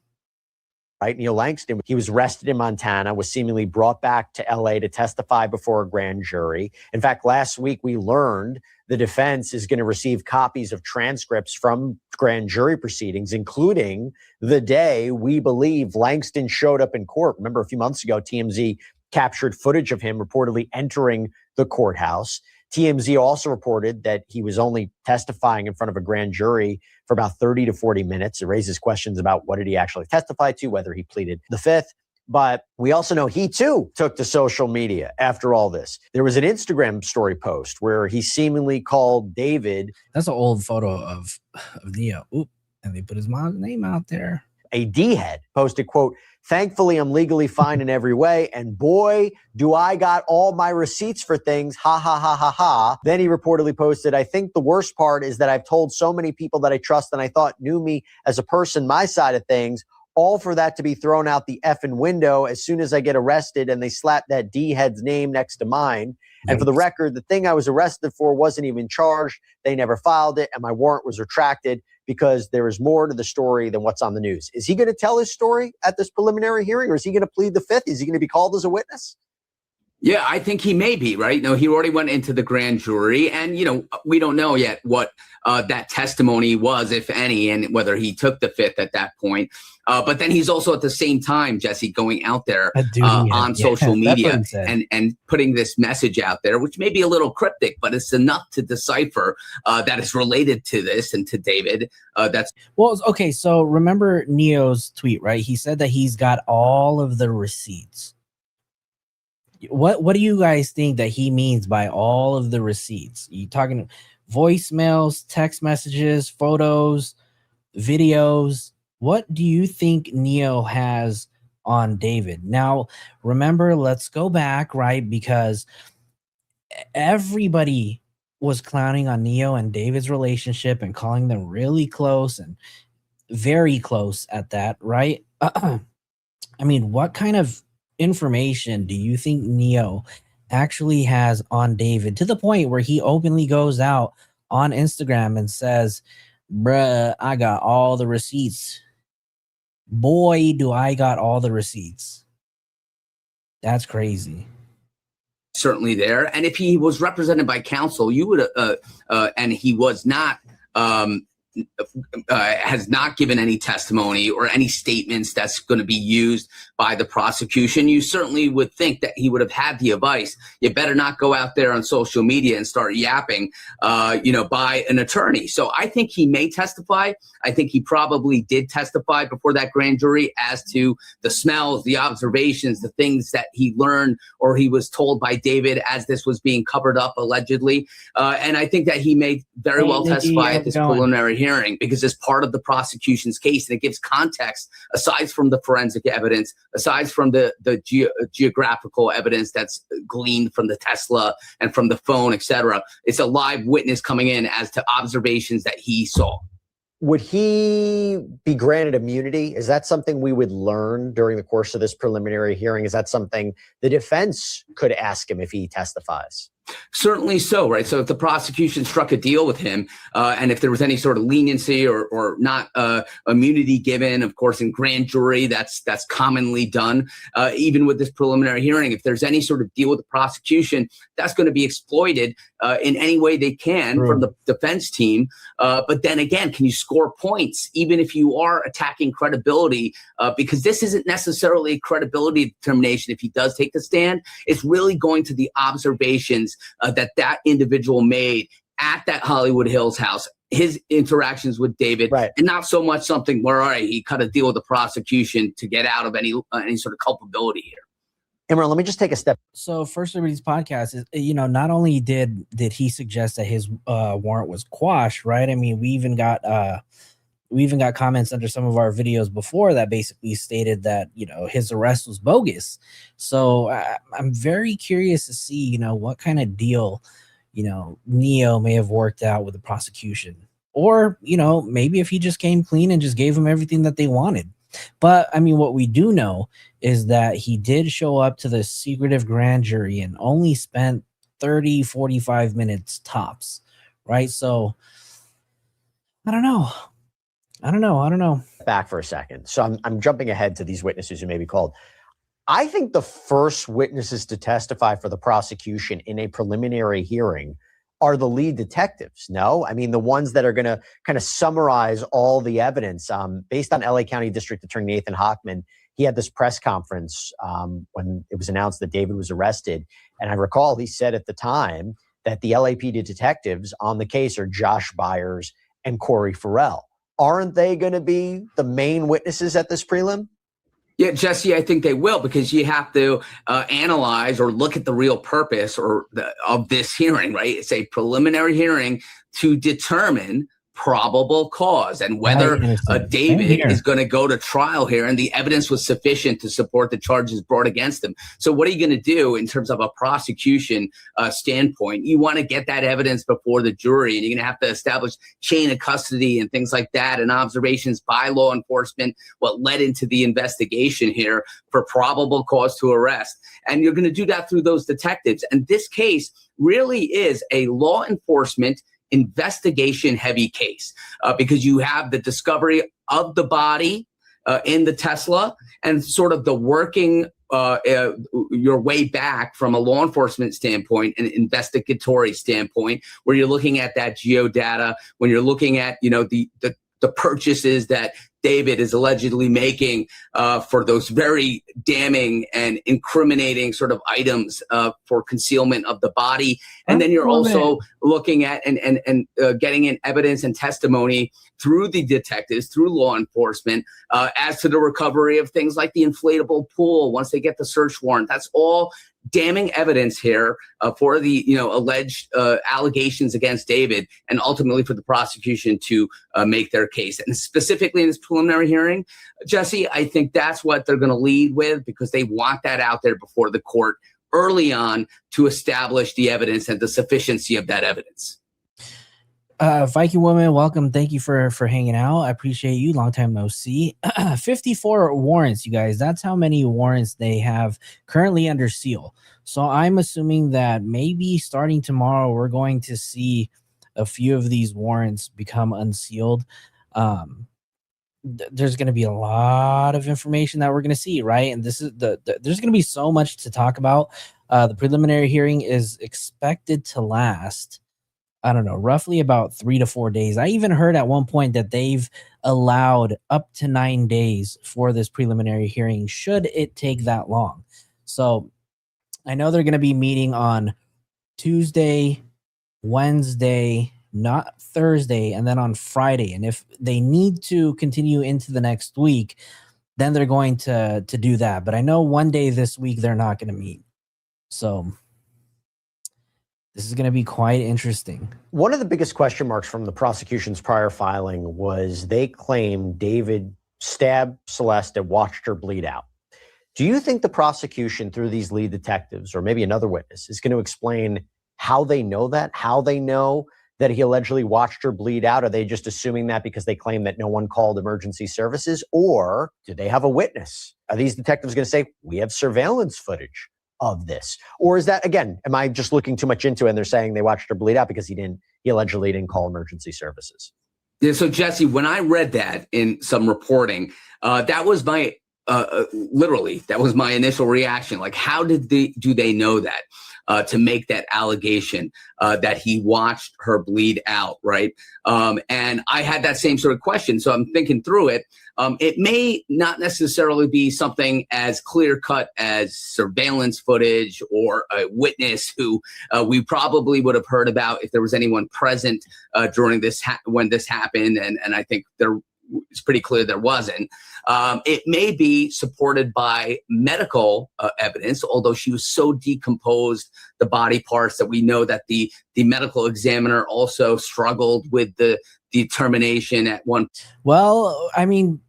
D: Right? Neil Langston, he was arrested in Montana, was seemingly brought back to LA to testify before a grand jury. In fact, last week we learned the defense is going to receive copies of transcripts from grand jury proceedings, including the day we believe Langston showed up in court. Remember, a few months ago, TMZ captured footage of him reportedly entering the courthouse. TMZ also reported that he was only testifying in front of a grand jury for about 30 to 40 minutes. It raises questions about what did he actually testify to, whether he pleaded the fifth. But we also know he too took to social media after all this. There was an Instagram story post where he seemingly called David.
A: That's an old photo of Neo. Oop, and they put his mom's name out there.
D: A D-head, posted, quote, "Thankfully, I'm legally fine in every way. And boy, do I got all my receipts for things. Ha, ha, ha, ha, ha." Then he reportedly posted, "I think the worst part is that I've told so many people that I trust and I thought knew me as a person, my side of things, all for that to be thrown out the effing window as soon as I get arrested and they slap that D-head's name next to mine. And for the record, the thing I was arrested for wasn't even charged. They never filed it and my warrant was retracted because there is more to the story than what's on the news." Is he going to tell his story at this preliminary hearing, or is he going to plead the fifth? Is he going to be called as a witness?
E: Yeah, I think he may be, right? No, he already went into the grand jury, and, we don't know yet what that testimony was, if any, and whether he took the fifth at that point. But then he's also at the same time, Jesse, going out there on social media and putting this message out there, which may be a little cryptic, but it's enough to decipher that it's related to this and to David.
A: Well, okay, so remember Neo's tweet, right? He said that he's got all of the receipts. What do you guys think that he means by all of the receipts? You talking voicemails, text messages, photos, videos? What do you think Neo has on David? Now, remember, let's go back, right? Because everybody was clowning on Neo and David's relationship and calling them really close and very close at that, right? I mean, what kind of information do you think Neo actually has on David, to the point where he openly goes out on Instagram and says, "Bruh, I got all the receipts. Boy, do I got all the receipts." That's crazy.
E: Certainly there. And if he was represented by counsel, you would, and he was not, has not given any testimony or any statements that's going to be used by the prosecution, you certainly would think that he would have had the advice. You better not go out there on social media and start yapping, by an attorney. So I think he may testify. I think he probably did testify before that grand jury as to the smells, the observations, the things that he learned or he was told by David as this was being covered up allegedly. And I think that he may very well testify at this preliminary hearing because it's part of the prosecution's case and it gives context aside from the forensic evidence, aside from the geographical evidence that's gleaned from the Tesla and from the phone, etc. It's a live witness coming in as to observations that he saw.
D: Would he be granted immunity? Is that something we would learn during the course of this preliminary hearing? Is that something the defense could ask him if he testifies?
E: Certainly so, right? So if the prosecution struck a deal with him and if there was any sort of leniency or not immunity given, of course, in grand jury, that's commonly done. Even with this preliminary hearing, if there's any sort of deal with the prosecution, that's going to be exploited in any way they can from the defense team. But then again, can you score points even if you are attacking credibility? Because this isn't necessarily a credibility determination if he does take the stand. It's really going to the observations that individual made at that Hollywood Hills house, his interactions with David,
D: right,
E: and not so much something where, all right, he cut a deal with the prosecution to get out of any sort of culpability here.
D: Imran, let me just take a step.
A: So First Liberty's podcast is, not only did he suggest that his warrant was quashed, right? I mean, we even got comments under some of our videos before that basically stated that, his arrest was bogus. So I'm very curious to see, what kind of deal, Neo may have worked out with the prosecution. Or, maybe if he just came clean and just gave them everything that they wanted. But, I mean, what we do know is that he did show up to the secretive grand jury and only spent 30, 45 minutes tops, right? So, I don't know.
D: Back for a second. So I'm jumping ahead to these witnesses who may be called. I think the first witnesses to testify for the prosecution in a preliminary hearing are the lead detectives. No, I mean, the ones that are going to kind of summarize all the evidence. Based on LA County District Attorney Nathan Hochman, he had this press conference when it was announced that David was arrested. And I recall he said at the time that the LAPD detectives on the case are Josh Byers and Corey Farrell. Aren't they going to be the main witnesses at this prelim?
E: Yeah, Jesse, I think they will, because you have to analyze or look at the real purpose of this hearing, right? It's a preliminary hearing to determine probable cause and whether David is going to go to trial here and the evidence was sufficient to support the charges brought against him. So what are you going to do in terms of a prosecution standpoint? You want to get that evidence before the jury, and you're going to have to establish chain of custody and things like that, and observations by law enforcement, what led into the investigation here for probable cause to arrest. And you're going to do that through those detectives. And this case really is a law enforcement investigation heavy case because you have the discovery of the body in the Tesla and sort of the working your way back from a law enforcement standpoint, an investigatory standpoint, where you're looking at that geodata, when you're looking at, the purchases that David is allegedly making for those very damning and incriminating sort of items for concealment of the body. And then you're also looking at and getting in evidence and testimony through the detectives, through law enforcement, as to the recovery of things like the inflatable pool once they get the search warrant. That's all damning evidence here for the alleged allegations against David, and ultimately for the prosecution to make their case. And specifically in this preliminary hearing, Jesse, I think that's what they're going to lead with, because they want that out there before the court early on to establish the evidence and the sufficiency of that evidence.
A: Viking woman, welcome. Thank you for hanging out. I appreciate you. Long time no see. 54 warrants, you guys. That's how many warrants they have currently under seal. So I'm assuming that maybe starting tomorrow, we're going to see a few of these warrants become unsealed. There's going to be a lot of information that we're going to see, right? And this is there's going to be so much to talk about. The preliminary hearing is expected to last, I don't know, roughly about 3 to 4 days. I even heard at one point that they've allowed up to 9 days for this preliminary hearing, should it take that long. So I know they're going to be meeting on Tuesday, Wednesday, not Thursday, and then on Friday. And if they need to continue into the next week, then they're going to do that. But I know one day this week they're not going to meet. So this is going to be quite interesting.
D: One of the biggest question marks from the prosecution's prior filing was they claimed David stabbed Celeste and watched her bleed out. Do you think the prosecution, through these lead detectives or maybe another witness, is going to explain how they know that, how they know that he allegedly watched her bleed out? Are they just assuming that because they claim that no one called emergency services? Or do they have a witness? Are these detectives going to say, we have surveillance footage of this? Or is that, again, am I just looking too much into it and they're saying they watched her bleed out because he allegedly didn't call emergency services?
E: Yeah, so Jesse, when I read that in some reporting, that was my literally, that was my initial reaction. Like, how do they know that to make that allegation that he watched her bleed out, right? And I had that same sort of question. So I'm thinking through it. It may not necessarily be something as clear-cut as surveillance footage or a witness who we probably would have heard about if there was anyone present during this when this happened. And I think it's pretty clear there wasn't. It may be supported by medical evidence, although she was so decomposed, the body parts, that we know that the medical examiner also struggled with the determination at one.
A: Well, I mean,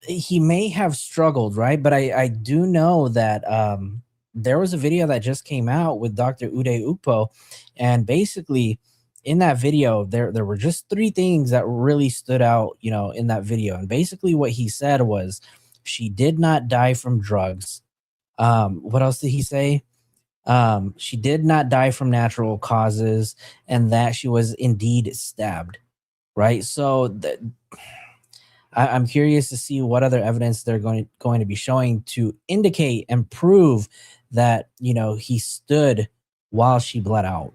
A: he may have struggled, right? But I do know that there was a video that just came out with Dr. Uday Ukpo, and basically in that video, there were just 3 things that really stood out, in that video. And basically what he said was, she did not die from drugs. What else did he say? She did not die from natural causes, and that she was indeed stabbed. Right. So I'm curious to see what other evidence they're going to be showing to indicate and prove that, he stood while she bled out.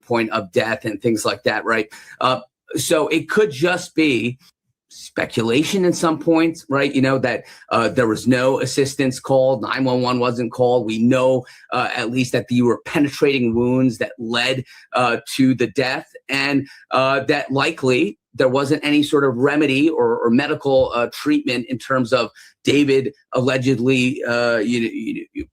E: Point of death and things like that, right? So it could just be speculation at some points, right? That there was no assistance called, 911 wasn't called. We know at least that you were penetrating wounds that led to the death, and that likely there wasn't any sort of remedy or medical treatment in terms of David allegedly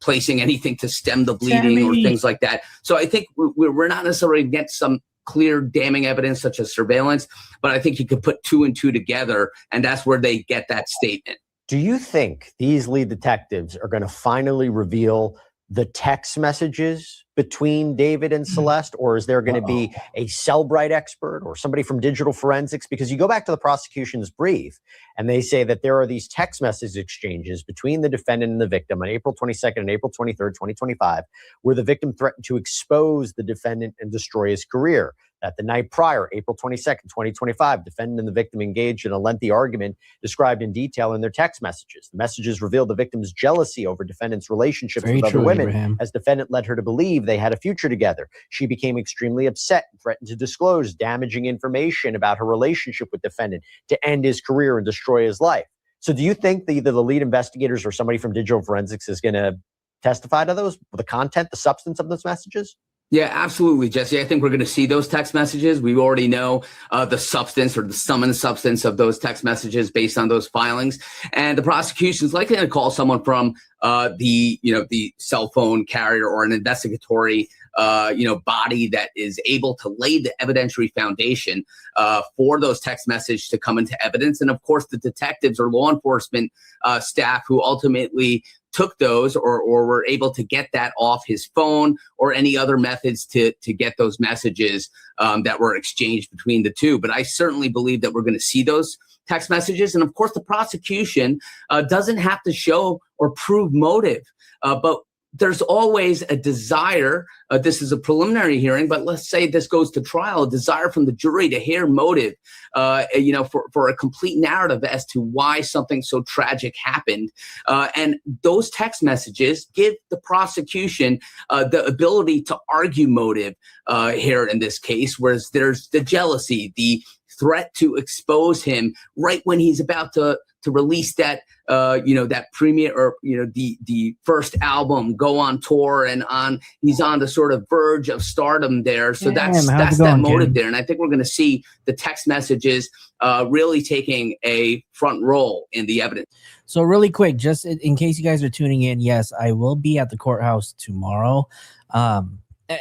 E: placing anything to stem the bleeding or things like that. So I think we're not necessarily against some clear damning evidence such as surveillance, but I think you could put 2 and 2 together, and that's where they get that statement.
D: Do you think these lead detectives are going to finally reveal the text messages between David and Celeste, or is there going to be a Cellbrite expert or somebody from digital forensics? Because you go back to the prosecution's brief, and they say that there are these text message exchanges between the defendant and the victim on April 22nd and April 23rd, 2025, where the victim threatened to expose the defendant and destroy his career. That the night prior, April 22nd, 2025, defendant and the victim engaged in a lengthy argument described in detail in their text messages. The messages revealed the victim's jealousy over defendant's relationships with other women,
A: Abraham.
D: as defendant led her to believe they had a future together. She became extremely upset and threatened to disclose damaging information about her relationship with defendant to end his career and destroy his life. So do you think that either the lead investigators or somebody from digital forensics is going to testify to those, the content, the substance of those messages?
E: Yeah, absolutely, Jesse. I think we're going to see those text messages. We already know the substance or the sum and substance of those text messages based on those filings. And the prosecution is likely to call someone from the cell phone carrier or an investigatory body that is able to lay the evidentiary foundation for those text messages to come into evidence. And of course, the detectives or law enforcement staff who ultimately took those or were able to get that off his phone or any other methods to get those messages that were exchanged between the two. But I certainly believe that we're going to see those text messages. And of course, the prosecution doesn't have to show or prove motive, but there's always a desire. This is a preliminary hearing, but let's say this goes to trial, a desire from the jury to hear motive, for a complete narrative as to why something so tragic happened. And those text messages give the prosecution the ability to argue motive here in this case, whereas there's the jealousy, the threat to expose him right when he's about to release that, that premiere or, the first album, go on tour and he's on the sort of verge of stardom there. So that's that motive there. And I think we're going to see the text messages really taking a front role in the evidence.
A: So really quick, just in case you guys are tuning in, yes, I will be at the courthouse tomorrow.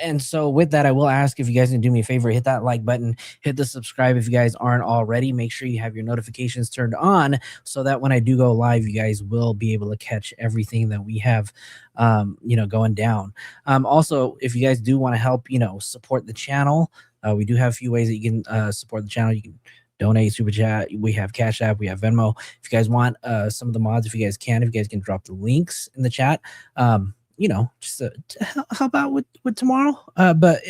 A: And so with that, I will ask if you guys can do me a favor, hit that like button, hit the subscribe if you guys aren't already. Make sure you have your notifications turned on so that when I do go live, you guys will be able to catch everything that we have, going down. Also, if you guys do want to help, support the channel, we do have a few ways that you can support the channel. You can donate, super chat. We have Cash App, we have Venmo. If you guys want some of the mods, if you guys can drop the links in the chat. Just to help out with tomorrow. But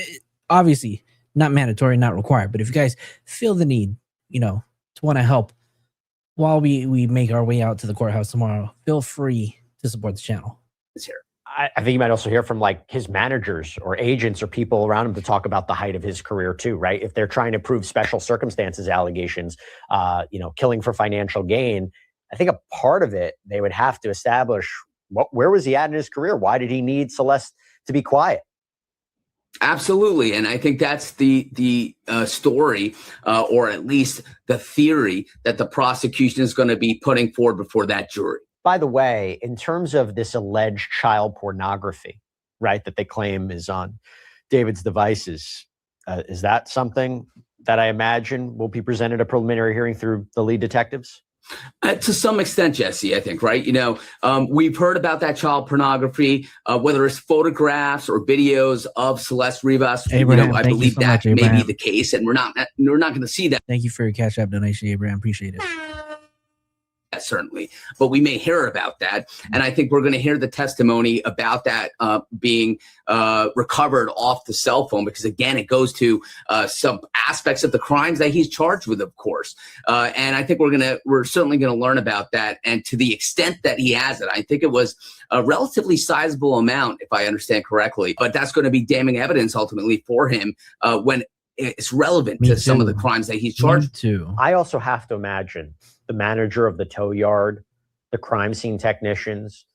A: obviously not mandatory, not required. But if you guys feel the need, to want to help while we make our way out to the courthouse tomorrow, feel free to support the channel.
E: It's here.
D: I think you might also hear from like his managers or agents or people around him to talk about the height of his career too, right? If they're trying to prove special circumstances allegations, killing for financial gain, I think a part of it, they would have to establish where was he at in his career? Why did he need Celeste to be quiet?
E: Absolutely. And I think that's the story, or at least the theory that the prosecution is going to be putting forward before that jury.
D: By the way, in terms of this alleged child pornography, right, that they claim is on David's devices, is that something that I imagine will be presented at a preliminary hearing through the lead detectives?
E: To some extent, Jesse, I think, right? We've heard about that child pornography, whether it's photographs or videos of Celeste Rivas.
A: Abraham,
E: I
A: thank you
E: believe
A: so
E: that
A: much,
E: may be
A: Abraham.
E: the case, and we're not going to see that.
A: Thank you for your Cash App donation, Abraham. Appreciate it.
E: Certainly, but we may hear about that, and I think we're going to hear the testimony about that being recovered off the cell phone, because again, it goes to some aspects of the crimes that he's charged with, of course, and I think we're certainly going to learn about that, and to the extent that he has it, I think it was a relatively sizable amount, if I understand correctly, but that's going to be damning evidence ultimately for him when it's relevant to some of the crimes that he's charged
A: to.
D: I also have to imagine the manager of the tow yard, the crime scene technicians,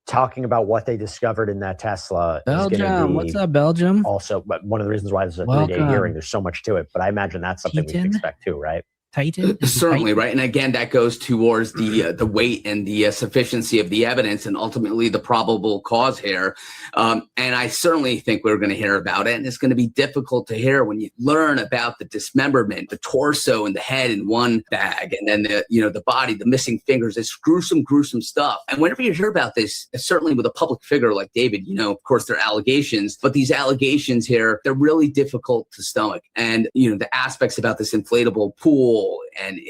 D: talking about what they discovered in that Tesla.
A: Belgium, what's up, Belgium?
D: Also, but one of the reasons why this is a
A: Welcome.
D: 3-day hearing, there's so much to it. But I imagine that's something we can expect too, right?
A: Titan?
E: Certainly,
A: Titan?
E: right? And again, that goes towards the weight and the sufficiency of the evidence and ultimately the probable cause here. And I certainly think we're going to hear about it. And it's going to be difficult to hear when you learn about the dismemberment, the torso and the head in one bag, and then the body, the missing fingers. It's gruesome, gruesome stuff. And whenever you hear about this, certainly with a public figure like David, of course, they're allegations, but these allegations here, they're really difficult to stomach. And, the aspects about this inflatable pool, and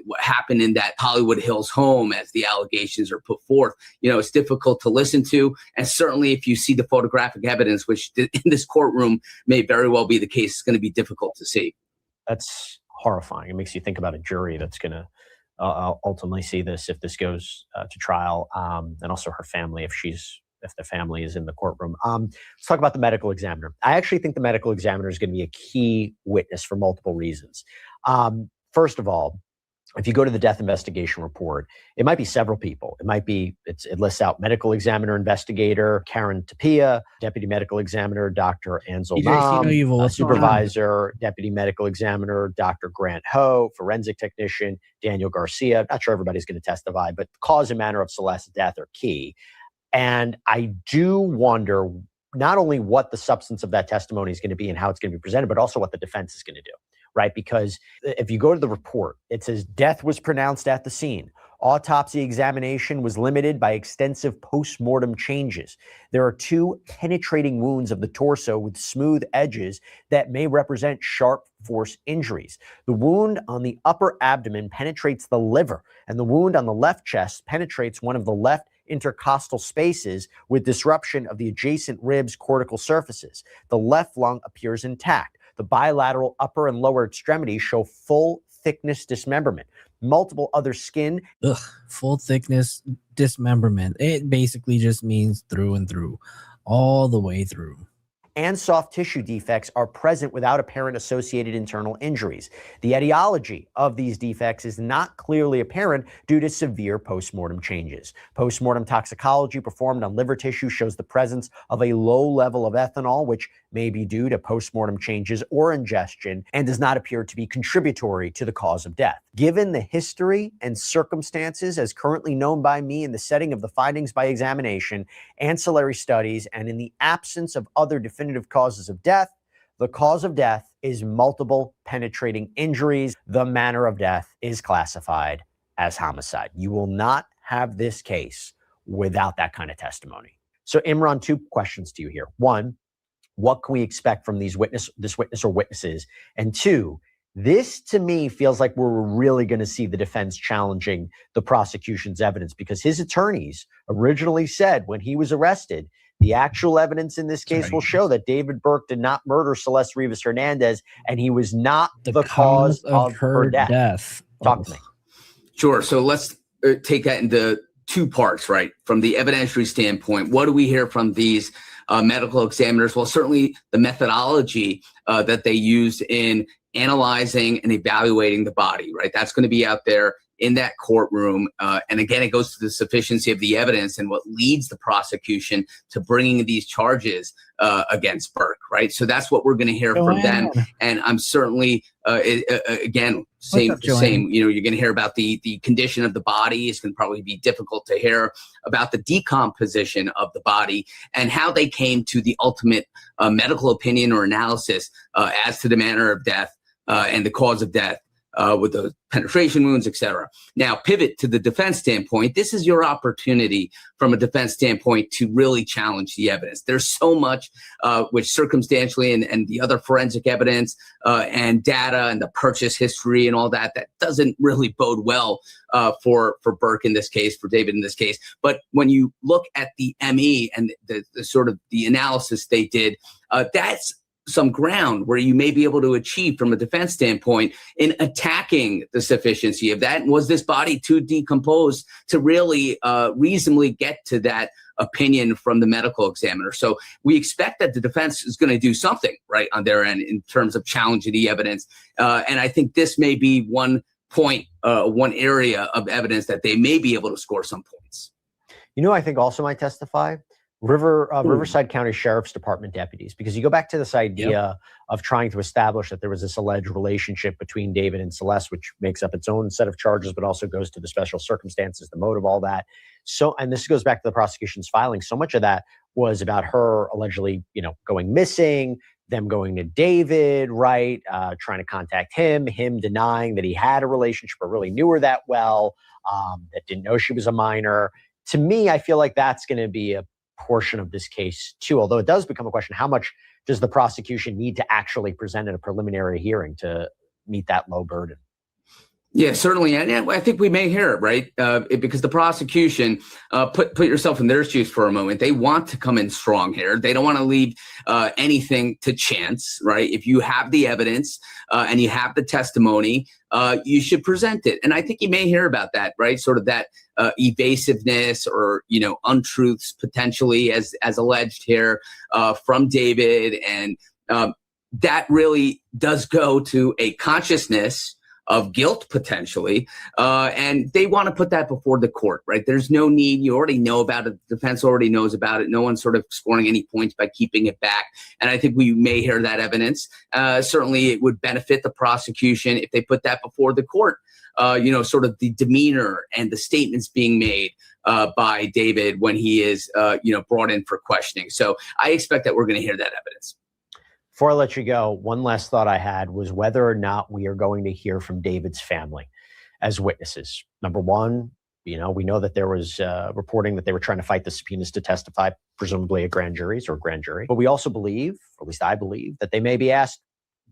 E: what happened in that Hollywood Hills home as the allegations are put forth, it's difficult to listen to. And certainly if you see the photographic evidence, which in this courtroom may very well be the case, it's going to be difficult to see.
D: That's horrifying. It makes you think about a jury that's going to ultimately see this if this goes to trial, and also her family if the family is in the courtroom. Let's talk about the medical examiner. I actually think the medical examiner is going to be a key witness for multiple reasons. First of all, if you go to the death investigation report, it might be several people. It lists out medical examiner investigator Karen Tapia, deputy medical examiner Dr. Ansel Nam, supervisor, deputy medical examiner Dr. Grant Ho, forensic technician Daniel Garcia. Not sure everybody's going to testify, but the cause and manner of Celeste's death are key. And I do wonder not only what the substance of that testimony is going to be and how it's going to be presented, but also what the defense is going to do. Right? Because if you go to the report, it says death was pronounced at the scene. Autopsy examination was limited by extensive post-mortem changes. There are 2 penetrating wounds of the torso with smooth edges that may represent sharp force injuries. The wound on the upper abdomen penetrates the liver, and the wound on the left chest penetrates one of the left intercostal spaces with disruption of the adjacent ribs' cortical surfaces. The left lung appears intact. The bilateral upper and lower extremities show full thickness dismemberment. Multiple other skin.
A: Full thickness dismemberment. It basically just means through and through, all the way through.
D: And soft tissue defects are present without apparent associated internal injuries. The etiology of these defects is not clearly apparent due to severe postmortem changes. Postmortem toxicology performed on liver tissue shows the presence of a low level of ethanol, which may be due to postmortem changes or ingestion, and does not appear to be contributory to the cause of death. Given the history and circumstances as currently known by me in the setting of the findings by examination, ancillary studies, and in the absence of other definitive causes of death, the cause of death is multiple penetrating injuries. The manner of death is classified as homicide. You will not have this case without that kind of testimony. So Imran, 2 questions to you here. 1, what can we expect from this witness or witnesses? And 2, this to me feels like we're really going to see the defense challenging the prosecution's evidence, because his attorneys originally said when he was arrested, the actual evidence in this case will show that David Burke did not murder Celeste Rivas Hernandez, and he was not the cause of her death. Talk to me.
E: Sure. So let's take that into 2 parts, right? From the evidentiary standpoint, what do we hear from these medical examiners? Well, certainly the methodology that they used in analyzing and evaluating the body, right? That's going to be out there in that courtroom. And again, it goes to the sufficiency of the evidence and what leads the prosecution to bringing these charges against Burke, right? So that's what we're going to hear from them. And I'm certainly, again, same, you're going to hear about the condition of the body. It's going to probably be difficult to hear about the decomposition of the body and how they came to the ultimate medical opinion or analysis as to the manner of death and the cause of death with the penetration wounds, etc. Now, pivot to the defense standpoint. This is your opportunity from a defense standpoint to really challenge the evidence. There's so much which circumstantially and the other forensic evidence and data and the purchase history and all that doesn't really bode well for Burke in this case, for David in this case. But when you look at the ME and the sort of the analysis they did, that's some ground where you may be able to achieve from a defense standpoint in attacking the sufficiency of that. And was this body too decomposed to really reasonably get to that opinion from the medical examiner? So we expect that the defense is going to do something right on their end in terms of challenging the evidence. And I think this may be one point, one area of evidence that they may be able to score some points.
D: I think also might testify Riverside County Sheriff's Department deputies, because you go back to this idea of trying to establish that there was this alleged relationship between David and Celeste, which makes up its own set of charges, but also goes to the special circumstances, the motive, all that. So, and this goes back to the prosecution's filing. So much of that was about her allegedly, going missing, them going to David, right? Trying to contact him denying that he had a relationship or really knew her that well, that didn't know she was a minor. To me, I feel like that's going to be a portion of this case too, although it does become a question, how much does the prosecution need to actually present in a preliminary hearing to meet that low burden?
E: Yeah, certainly. And I think we may hear it, right? Because the prosecution, put yourself in their shoes for a moment. They want to come in strong here. They don't want to leave anything to chance, right? If you have the evidence and you have the testimony, you should present it. And I think you may hear about that, right? Sort of that evasiveness or, untruths potentially as alleged here from David. And that really does go to a consciousness of guilt potentially, and they want to put that before the court, right? There's no need. You already know about it. The defense already knows about it. No one's sort of scoring any points by keeping it back. And I think we may hear that evidence. Certainly it would benefit the prosecution if they put that before the court. Sort of the demeanor and the statements being made by David when he is, brought in for questioning. So I expect that we're going to hear that evidence.
D: Before I let you go, one last thought I had was whether or not we are going to hear from David's family as witnesses. Number one, we know that there was reporting that they were trying to fight the subpoenas to testify, presumably at grand juries or grand jury. But we also believe, or at least I believe, that they may be asked,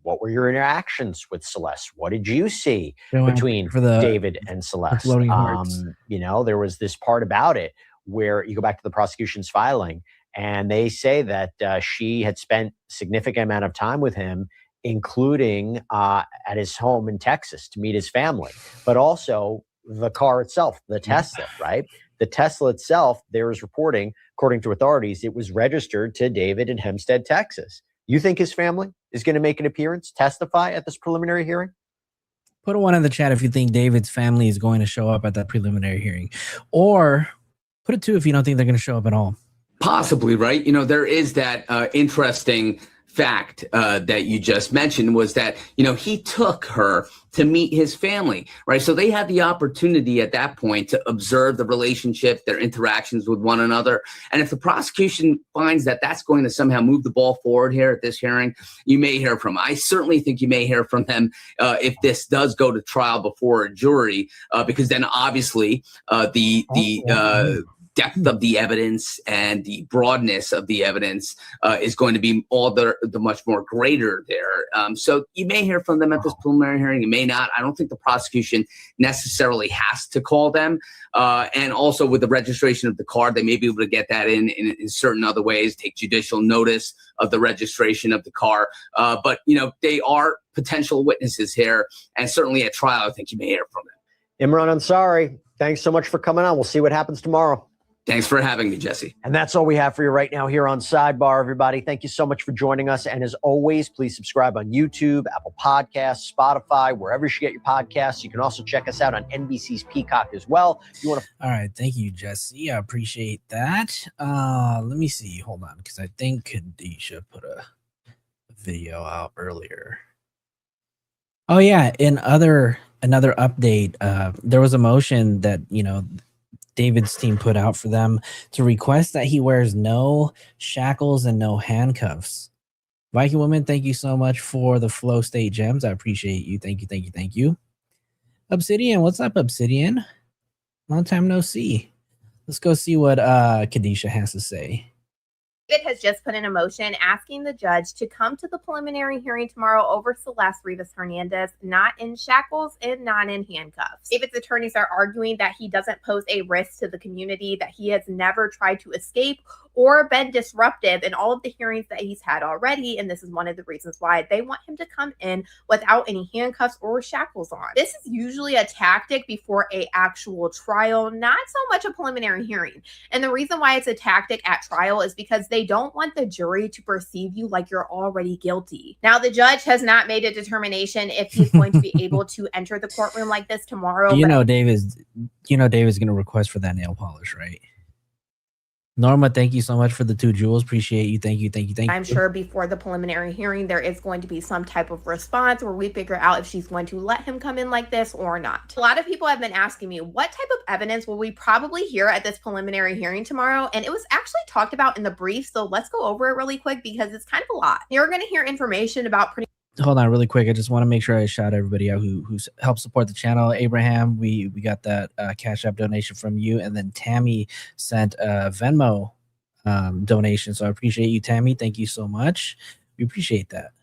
D: what were your interactions with Celeste? What did you see between David and Celeste? There was this part about it where you go back to the prosecution's filing, and they say that she had spent a significant amount of time with him, including at his home in Texas to meet his family, but also the car itself, the Tesla, right? The Tesla itself, there is reporting, according to authorities, it was registered to David in Hempstead, Texas. You think his family is going to make an appearance, testify at this preliminary hearing?
A: Put a 1 in the chat if you think David's family is going to show up at that preliminary hearing, or put a 2 if you don't think they're going to show up at all.
E: Possibly, right? There is that interesting fact that you just mentioned was that, he took her to meet his family, right? So they had the opportunity at that point to observe the relationship, their interactions with one another. And if the prosecution finds that that's going to somehow move the ball forward here at this hearing, you may hear from them. I certainly think you may hear from them if this does go to trial before a jury, because then obviously the depth of the evidence and the broadness of the evidence is going to be all the much more greater there. So you may hear from them at this preliminary hearing. You may not. I don't think the prosecution necessarily has to call them. And also with the registration of the car, they may be able to get that in certain other ways, take judicial notice of the registration of the car. But they are potential witnesses here. And certainly at trial, I think you may hear from them.
D: Imran Ansari, thanks so much for coming on. We'll see what happens tomorrow.
E: Thanks for having me, Jesse.
D: And that's all we have for you right now here on Sidebar, everybody. Thank you so much for joining us. And as always, please subscribe on YouTube, Apple Podcasts, Spotify, wherever you get your podcasts. You can also check us out on NBC's Peacock as well.
A: All right. Thank you, Jesse. I appreciate that. Let me see. Hold on, because I think Khadijah put a video out earlier. Oh, yeah. Another update. There was a motion that, David's team put out for them to request that he wears no shackles and no handcuffs. Viking Woman, thank you so much for the Flow State Gems. I appreciate you. Thank you. Obsidian, what's up, Obsidian? Long time no see. Let's go see what Kadisha has to say.
G: David has just put in a motion asking the judge to come to the preliminary hearing tomorrow over Celeste Rivas Hernandez, not in shackles and not in handcuffs. David's attorneys are arguing that he doesn't pose a risk to the community, that he has never tried to escape or been disruptive in all of the hearings that he's had already. And this is one of the reasons why they want him to come in without any handcuffs or shackles on. This is usually a tactic before an actual trial, not so much a preliminary hearing. And the reason why it's a tactic at trial is because they don't want the jury to perceive you like you're already guilty. Now, the judge has not made a determination if he's going to be able to enter the courtroom like this tomorrow.
A: David's going to request for that nail polish, right? Norma, thank you so much for the 2 jewels. Appreciate you. Thank you.
G: I'm sure before the preliminary hearing, there is going to be some type of response where we figure out if she's going to let him come in like this or not. A lot of people have been asking me, what type of evidence will we probably hear at this preliminary hearing tomorrow? And it was actually talked about in the brief. So let's go over it really quick because it's kind of a lot. You're going to hear information about
A: Hold on really quick. I just want to make sure I shout everybody out who helped support the channel. Abraham, we got that Cash App donation from you. And then Tammy sent a Venmo donation. So I appreciate you, Tammy. Thank you so much. We appreciate that.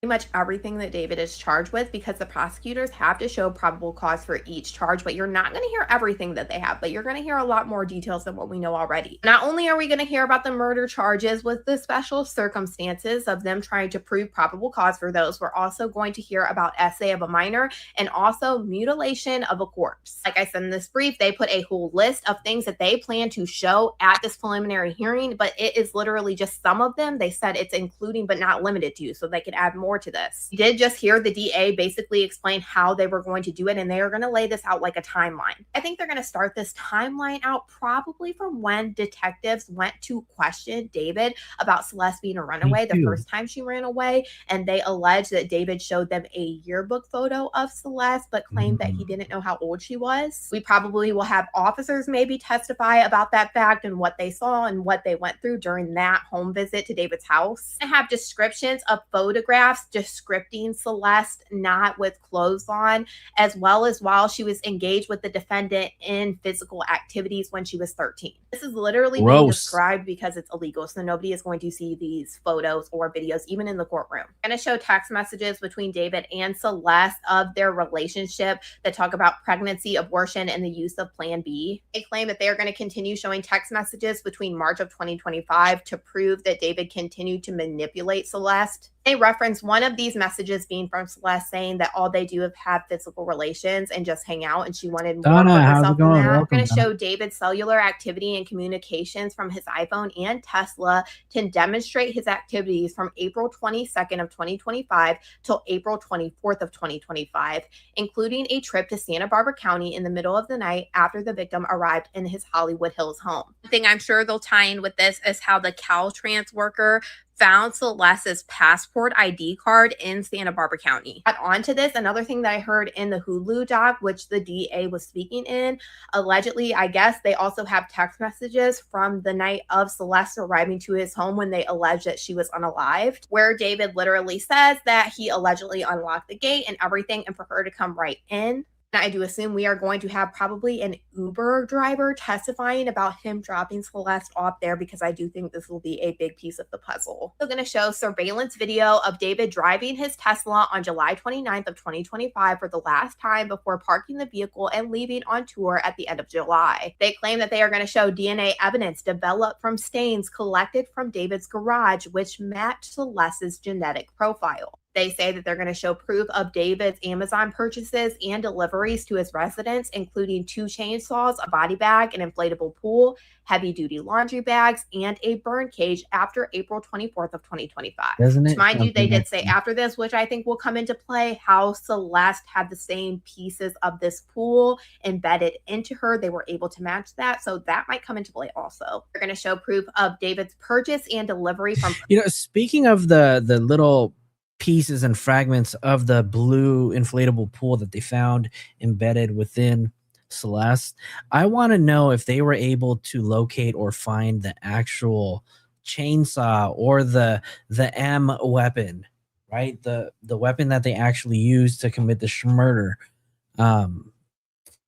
G: much everything that David is charged with, because the prosecutors have to show probable cause for each charge, but you're not going to hear everything that they have, but you're going to hear a lot more details than what we know already. Not only are we going to hear about the murder charges with the special circumstances of them trying to prove probable cause for those, we're also going to hear about essay of a minor and also mutilation of a corpse. Like I said in this brief, they put a whole list of things that they plan to show at this preliminary hearing, but it is literally just some of them. They said it's including but not limited to, so they could add more to this. You did just hear the DA basically explain how they were going to do it, and they are going to lay this out like a timeline. I think they're going to start this timeline out probably from when detectives went to question David about Celeste being a runaway the first time she ran away, and they alleged that David showed them a yearbook photo of Celeste but claimed that he didn't know how old she was. We probably will have officers maybe testify about that fact and what they saw and what they went through during that home visit to David's house. I have descriptions of photographs descripting Celeste not with clothes on, as well as while she was engaged with the defendant in physical activities when she was 13. This is literally being described because it's illegal, so nobody is going to see these photos or videos, even in the courtroom. I'm going to show text messages between David and Celeste of their relationship that talk about pregnancy, abortion, and the use of Plan B. They claim that they are going to continue showing text messages between March of 2025 to prove that David continued to manipulate Celeste. They reference one of these messages being from Celeste saying that all they do is have physical relations and just hang out, and she wanted more for herself than that. We're going to show David's cellular activity and communications from his iPhone and Tesla to demonstrate his activities from April 22nd of 2025 till April 24th of 2025, including a trip to Santa Barbara County in the middle of the night after the victim arrived in his Hollywood Hills home. The thing I'm sure they'll tie in with this is how the Caltrans worker found Celeste's passport ID card in Santa Barbara County. Add on to this, another thing that I heard in the Hulu doc, which the DA was speaking in, allegedly, I guess they also have text messages from the night of Celeste arriving to his home when they alleged that she was unalived, where David literally says that he allegedly unlocked the gate and everything and for her to come right in. I do assume we are going to have probably an Uber driver testifying about him dropping Celeste off there, because I do think this will be a big piece of the puzzle. We're going to show surveillance video of David driving his Tesla on July 29th of 2025 for the last time before parking the vehicle and leaving on tour at the end of July. They claim that they are going to show DNA evidence developed from stains collected from David's garage, which matched Celeste's genetic profile. They say that they're going to show proof of David's Amazon purchases and deliveries to his residence, including 2 chainsaws, a body bag, an inflatable pool, heavy-duty laundry bags, and a burn cage after April 24th of 2025. Mind you, they did say after this, which I think will come into play, how Celeste had the same pieces of this pool embedded into her. They were able to match that, so that might come into play also. They're going to show proof of David's purchase and delivery from...
A: Speaking of the little pieces and fragments of the blue inflatable pool that they found embedded within Celeste, I want to know if they were able to locate or find the actual chainsaw or the M weapon, right? The weapon that they actually used to commit the murder.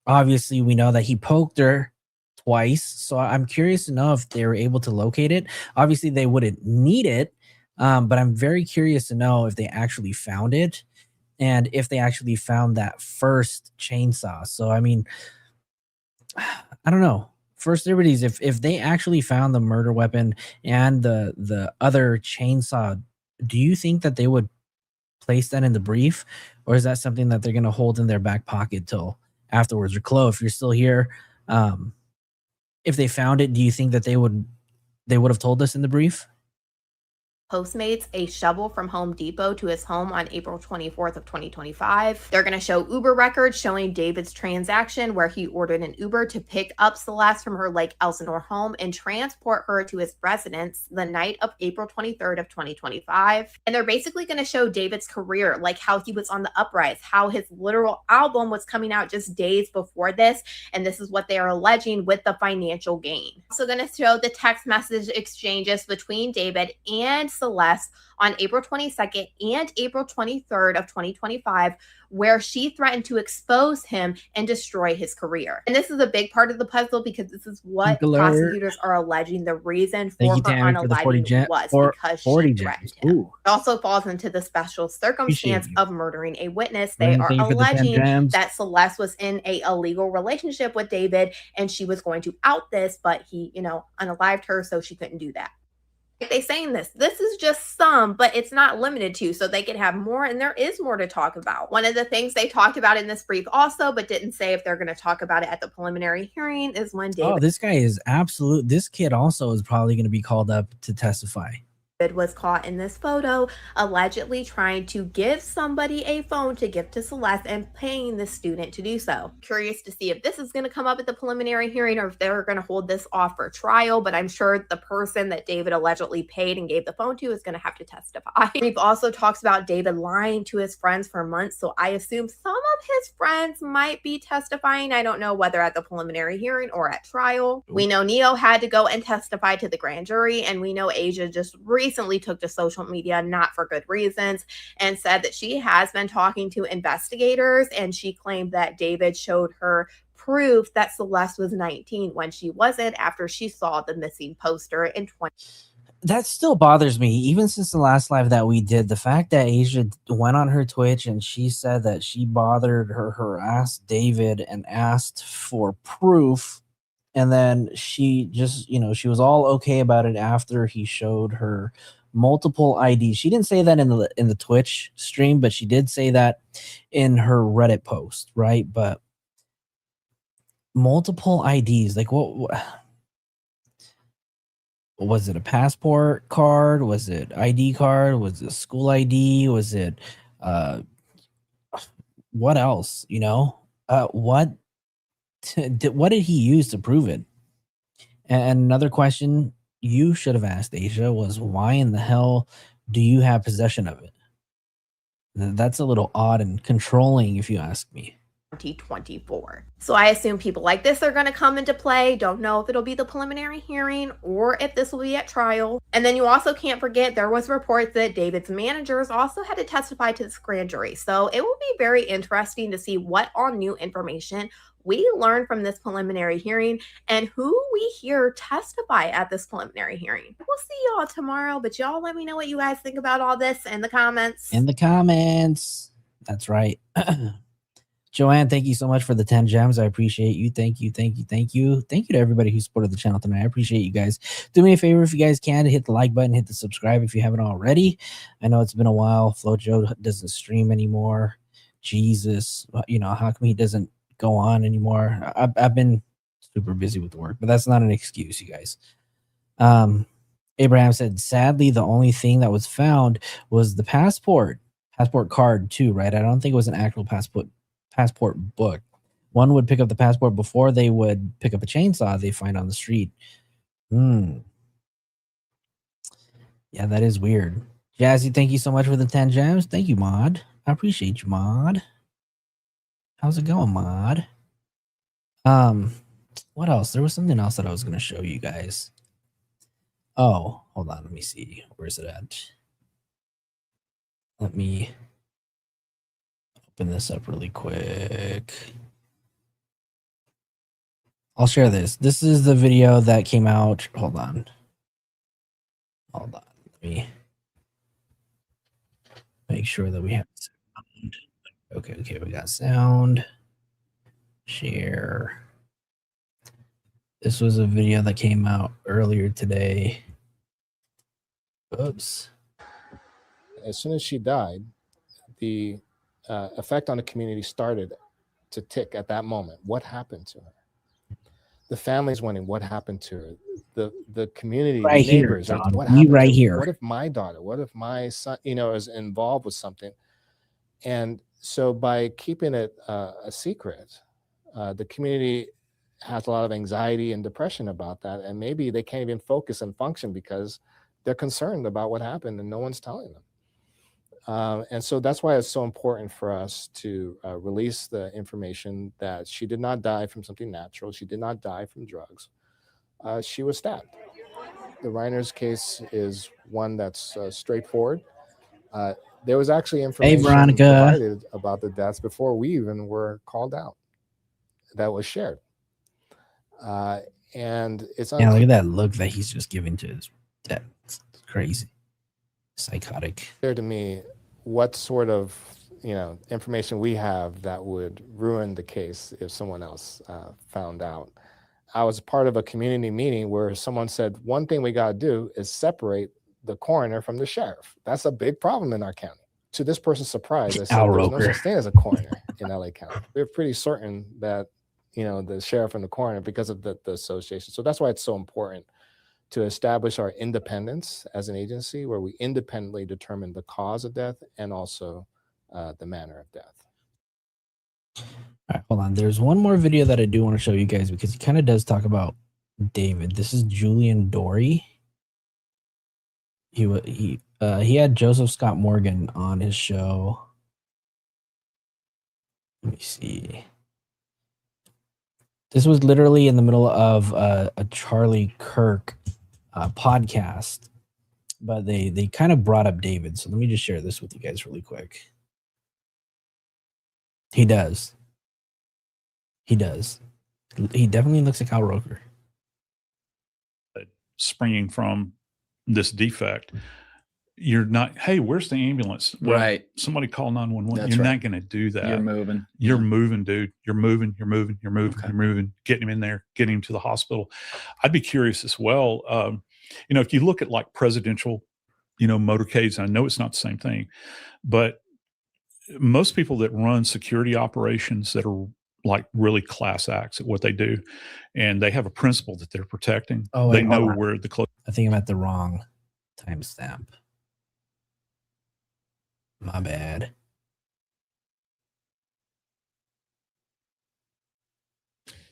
A: obviously we know that he poked her twice. So I'm curious to know if they were able to locate it. Obviously they wouldn't need it, but I'm very curious to know if they actually found it and if they actually found that first chainsaw. So I mean, I don't know. First Liberties, if they actually found the murder weapon and the other chainsaw, do you think that they would place that in the brief, or is that something that they're going to hold in their back pocket till afterwards? Or Chloe, if you're still here, if they found it, do you think that they would have told us in the brief?
G: Postmates a shovel from Home Depot to his home on April 24th of 2025. They're going to show Uber records showing David's transaction where he ordered an Uber to pick up Celeste from her Lake Elsinore home and transport her to his residence the night of April 23rd of 2025. And they're basically going to show David's career, like how he was on the uprise, how his literal album was coming out just days before this. And this is what they are alleging with the financial gain. Also going to show the text message exchanges between David and Celeste on April 22nd and April 23rd of 2025, where she threatened to expose him and destroy his career. And this is a big part of the puzzle because this is what prosecutors are alleging the reason for her unaliving was because she threatened him. It also falls into the special circumstance of murdering a witness. They are alleging that Celeste was in a illegal relationship with David and she was going to out this, but he, unalived her, so she couldn't do that. They saying this is just some, but it's not limited to, so they could have more, and there is more to talk about. One of the things they talked about in this brief also, but didn't say if they're going to talk about it at the preliminary hearing, is when David
A: this guy is absolute. This kid also is probably going to be called up to testify.
G: Was caught in this photo allegedly trying to give somebody a phone to give to Celeste and paying the student to do so. Curious to see if this is going to come up at the preliminary hearing or if they're going to hold this off for trial, but I'm sure the person that David allegedly paid and gave the phone to is going to have to testify. We've also talks about David lying to his friends for months, so I assume some of his friends might be testifying. I don't know whether at the preliminary hearing or at trial. We know Neo had to go and testify to the grand jury, and we know Asia just recently took to social media, not for good reasons, and said that she has been talking to investigators, and she claimed that David showed her proof that Celeste was 19 when she wasn't after she saw the missing poster in 20.
A: That still bothers me, even since the last live that we did. The fact that Asia went on her Twitch and she said that she bothered her harassed David and asked for proof, and then she just, she was all okay about it after he showed her multiple IDs. She didn't say that in the Twitch stream, but she did say that in her Reddit post, right? But multiple IDs, like what was it? A passport card? Was it ID card? Was it school ID? Was it what else? What did he use to prove it? And another question you should have asked Asia was, why in the hell do you have possession of it? That's a little odd and controlling, if you ask me.
G: 2024. So I assume people like this are going to come into play. Don't know if it'll be the preliminary hearing or if this will be at trial. And then you also can't forget there was reports that David's managers also had to testify to this grand jury. So it will be very interesting to see what all new information we learn from this preliminary hearing and who we hear testify at this preliminary hearing. We'll see y'all tomorrow, but y'all let me know what you guys think about all this in the comments.
A: In the comments. That's right. Joanne, thank you so much for the 10 gems. I appreciate you. Thank you. Thank you. Thank you. Thank you to everybody who supported the channel tonight. I appreciate you guys. Do me a favor if you guys can, hit the like button, hit the subscribe if you haven't already. I know it's been a while. Flojo doesn't stream anymore. Jesus, how come he doesn't go on anymore? I've been super busy with work, but that's not an excuse, you guys. Abraham said, sadly, the only thing that was found was the passport card too, right? I don't think it was an actual passport book. One would pick up the passport before they would pick up a chainsaw they find on the street. Yeah, that is weird. Jazzy, thank you so much for the 10 gems. Thank you, Mod. I appreciate you, Mod. How's it going, Mod? What else? There was something else that I was going to show you guys. Oh, hold on. Let me see. Where is it at? Let me open this up really quick. I'll share this. This is the video that came out. Hold on. Let me make sure that we have sound. Okay, we got sound. Share. This was a video that came out earlier today. Oops.
H: As soon as she died, the effect on the community started to tick at that moment. What happened to her? The family's wondering what happened to her. The community,
A: Right
H: the neighbors,
A: here, John.
H: what happened
A: Right
H: to her?
A: here.
H: What if my daughter, what if my son, is involved with something? And so by keeping it a secret, the community has a lot of anxiety and depression about that. And maybe they can't even focus and function because they're concerned about what happened and no one's telling them. And so that's why it's so important for us to release the information that she did not die from something natural. She did not die from drugs. She was stabbed. The Reiner's case is one that's straightforward. There was actually information provided about the deaths before we even were called out that was shared. And it's
A: look at that look that he's just giving to his dad. It's crazy. Psychotic.
H: Clear to me what sort of information we have that would ruin the case if someone else found out. I was part of a community meeting where someone said one thing we got to do is separate the coroner from the sheriff. That's a big problem in our county. To this person's surprise, I said there's no such thing as a coroner in LA County. We're pretty certain that the sheriff and the coroner because of the association. So that's why it's so important to establish our independence as an agency where we independently determine the cause of death and also the manner of death.
A: All right, hold on. There's one more video that I do want to show you guys because he kind of does talk about David. This is Julian Dory. He had Joseph Scott Morgan on his show. Let me see. This was literally in the middle of a Charlie Kirk podcast, but they kind of brought up David. So let me just share this with you guys really quick. He does. He definitely looks like Al Roker.
I: Springing from this defect, you're not, hey, where's the ambulance? Well,
E: right.
I: Somebody call 911.
E: That's
I: you're
E: right.
I: not going to do that.
E: You're moving.
I: You're moving, dude. You're moving. Okay. You're moving. Getting him in there, getting him to the hospital. I'd be curious as well. If you look at like presidential, motorcades, I know it's not the same thing, but most people that run security operations that are like really class acts at what they do, and they have a principle that they're protecting.
A: Oh,
I: they know where the close.
A: I think I'm at the wrong timestamp. My bad.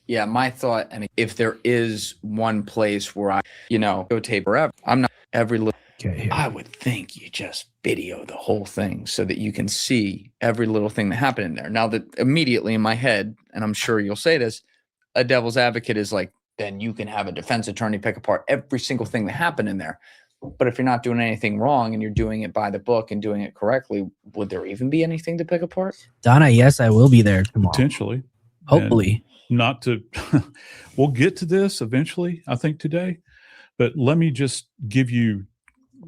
J: Yeah, my thought, and if there is one place where I, go tape forever, I'm not every little.
A: Okay,
J: I would think you just video the whole thing so that you can see every little thing that happened in there. Now that immediately in my head, and I'm sure you'll say this, a devil's advocate is like, then you can have a defense attorney pick apart every single thing that happened in there. But if you're not doing anything wrong and you're doing it by the book and doing it correctly, would there even be anything to pick apart?
A: Donna, yes, I will be there tomorrow.
I: Potentially.
A: Hopefully.
I: And not to, we'll get to this eventually, I think today, but let me just give you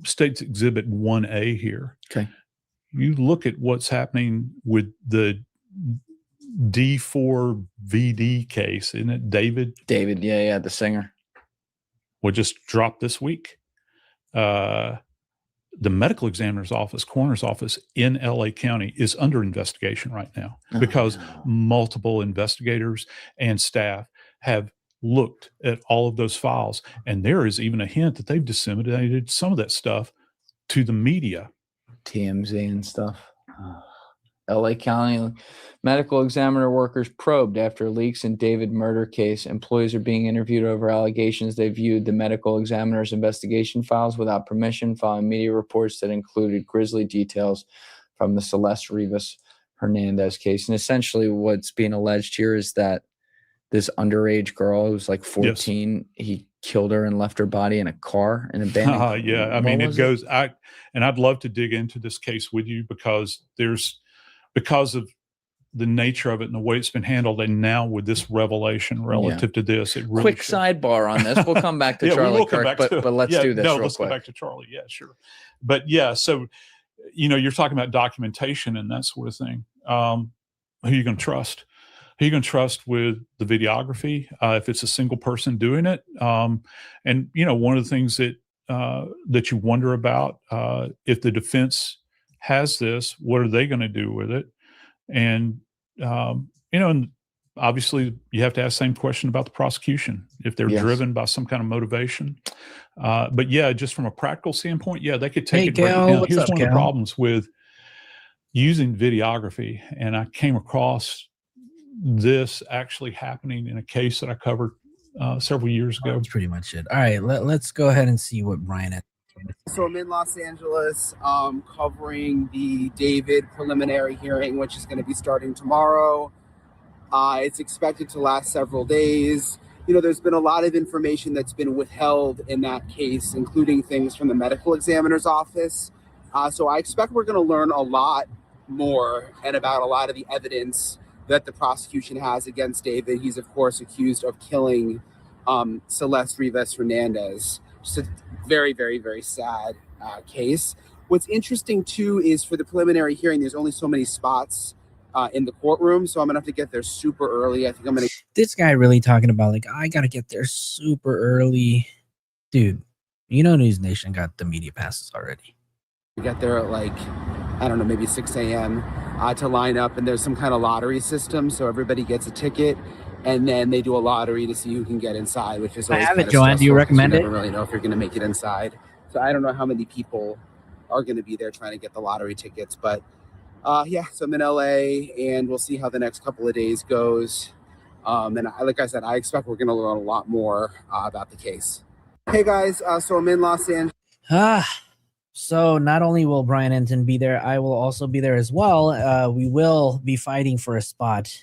I: State's Exhibit 1A here.
J: Okay.
I: You look at what's happening with the D4VD case, isn't it, David?
J: David, yeah, the singer.
I: Well, just dropped this week. The medical examiner's office, coroner's office in LA County is under investigation right now because multiple investigators and staff have looked at all of those files. And there is even a hint that they've disseminated some of that stuff to the media.
J: TMZ and stuff. LA County medical examiner workers probed after leaks in David murder case. Employees are being interviewed over allegations they viewed the medical examiner's investigation files without permission, following media reports that included grisly details from the Celeste Rivas Hernandez case. And essentially what's being alleged here is that this underage girl who's like 14, yes, he killed her and left her body in a car in a abandoned.
I: Yeah, I mean, it goes, and I'd love to dig into this case with you because because of the nature of it and the way it's been handled, and now with this revelation relative to this, it really
J: Quick
I: should.
J: sidebar on this. We'll come back to
I: Yeah, we
J: Charlie
I: will come
J: Kirk,
I: back to-
J: but let's
I: yeah,
J: do this
I: no,
J: real
I: let's
J: quick.
I: go back to Charlie. Yeah, sure. But yeah, so you're talking about documentation and that sort of thing. Who are you going to trust? Who are you going to trust with the videography if it's a single person doing it? And one of the things that you wonder about, if the defense has this, what are they going to do with it? And and obviously you have to ask the same question about the prosecution, if they're driven by some kind of motivation. But yeah, just from a practical standpoint, yeah, they could take it.
A: Gal,
I: Now,
A: what's
I: here's
A: up,
I: one of the
A: Gal?
I: problems with using videography, and I came across this actually happening in a case that I covered several years ago.
A: That's pretty much it. All right, let's go ahead and see what Brian had.
K: So I'm in Los Angeles covering the David preliminary hearing, which is going to be starting tomorrow. It's expected to last several days. There's been a lot of information that's been withheld in that case, including things from the medical examiner's office. So I expect we're going to learn a lot more and about a lot of the evidence that the prosecution has against David. He's, of course, accused of killing Celeste Rivas Hernandez. Just a very, very, very sad case. What's interesting, too, is for the preliminary hearing, there's only so many spots in the courtroom, so I'm going to have to get there super early. I think I'm going to...
A: This guy really talking about, like, I got to get there super early. Dude, News Nation got the media passes already.
K: Get there at, like, I don't know, maybe 6 a.m. To line up, and there's some kind of lottery system, so everybody gets a ticket, and then they do a lottery to see who can get inside, which is always
A: I have it,
K: kind of
A: Joanne. Do you
K: stressful
A: recommend
K: 'cause
A: it?
K: You never really know if you're going to make it inside. So I don't know how many people are going to be there trying to get the lottery tickets, but yeah, so I'm in LA, and we'll see how the next couple of days goes. And like I said, I expect we're going to learn a lot more about the case. Hey guys, so I'm in Los Angeles.
A: So not only will Brian Enton be there, I will also be there as well. We will be fighting for a spot.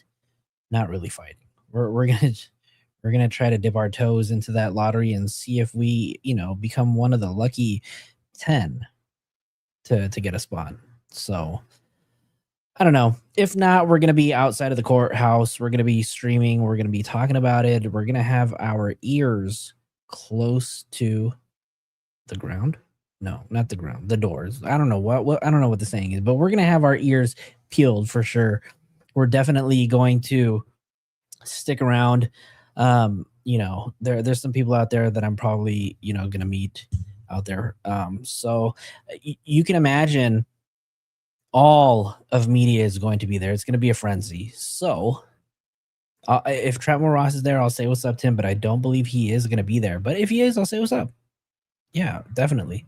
A: Not really fighting. We're gonna try to dip our toes into that lottery and see if we, become one of the lucky 10 to get a spot. So I don't know. If not, we're gonna be outside of the courthouse. We're gonna be streaming. We're gonna be talking about it. We're gonna have our ears close to the ground. No, not the ground, the doors. I don't know what I don't know what the saying is, but we're going to have our ears peeled for sure. We're definitely going to stick around. There's some people out there that I'm probably, going to meet out there. So you can imagine all of media is going to be there. It's going to be a frenzy. So if Trapmore Ross is there, I'll say what's up to him, but I don't believe he is going to be there. But if he is, I'll say what's up. Yeah, definitely.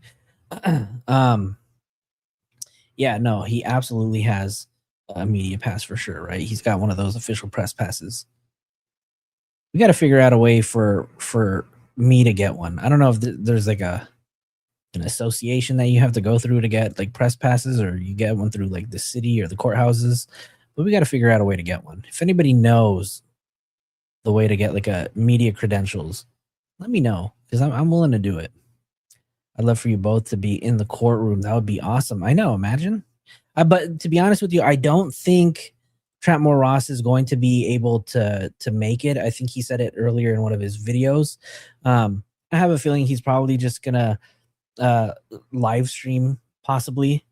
A: Yeah, no, he absolutely has a media pass for sure, right? He's got one of those official press passes. We got to figure out a way for me to get one. I don't know if there's like an association that you have to go through to get like press passes, or you get one through like the city or the courthouses, but we got to figure out a way to get one. If anybody knows the way to get like a media credentials, let me know, because I'm willing to do it. I'd love for you both to be in the courtroom. That would be awesome. I know, imagine. But to be honest with you, I don't think Trapmore Ross is going to be able to make it. I think he said it earlier in one of his videos. I have a feeling he's probably just gonna live stream possibly,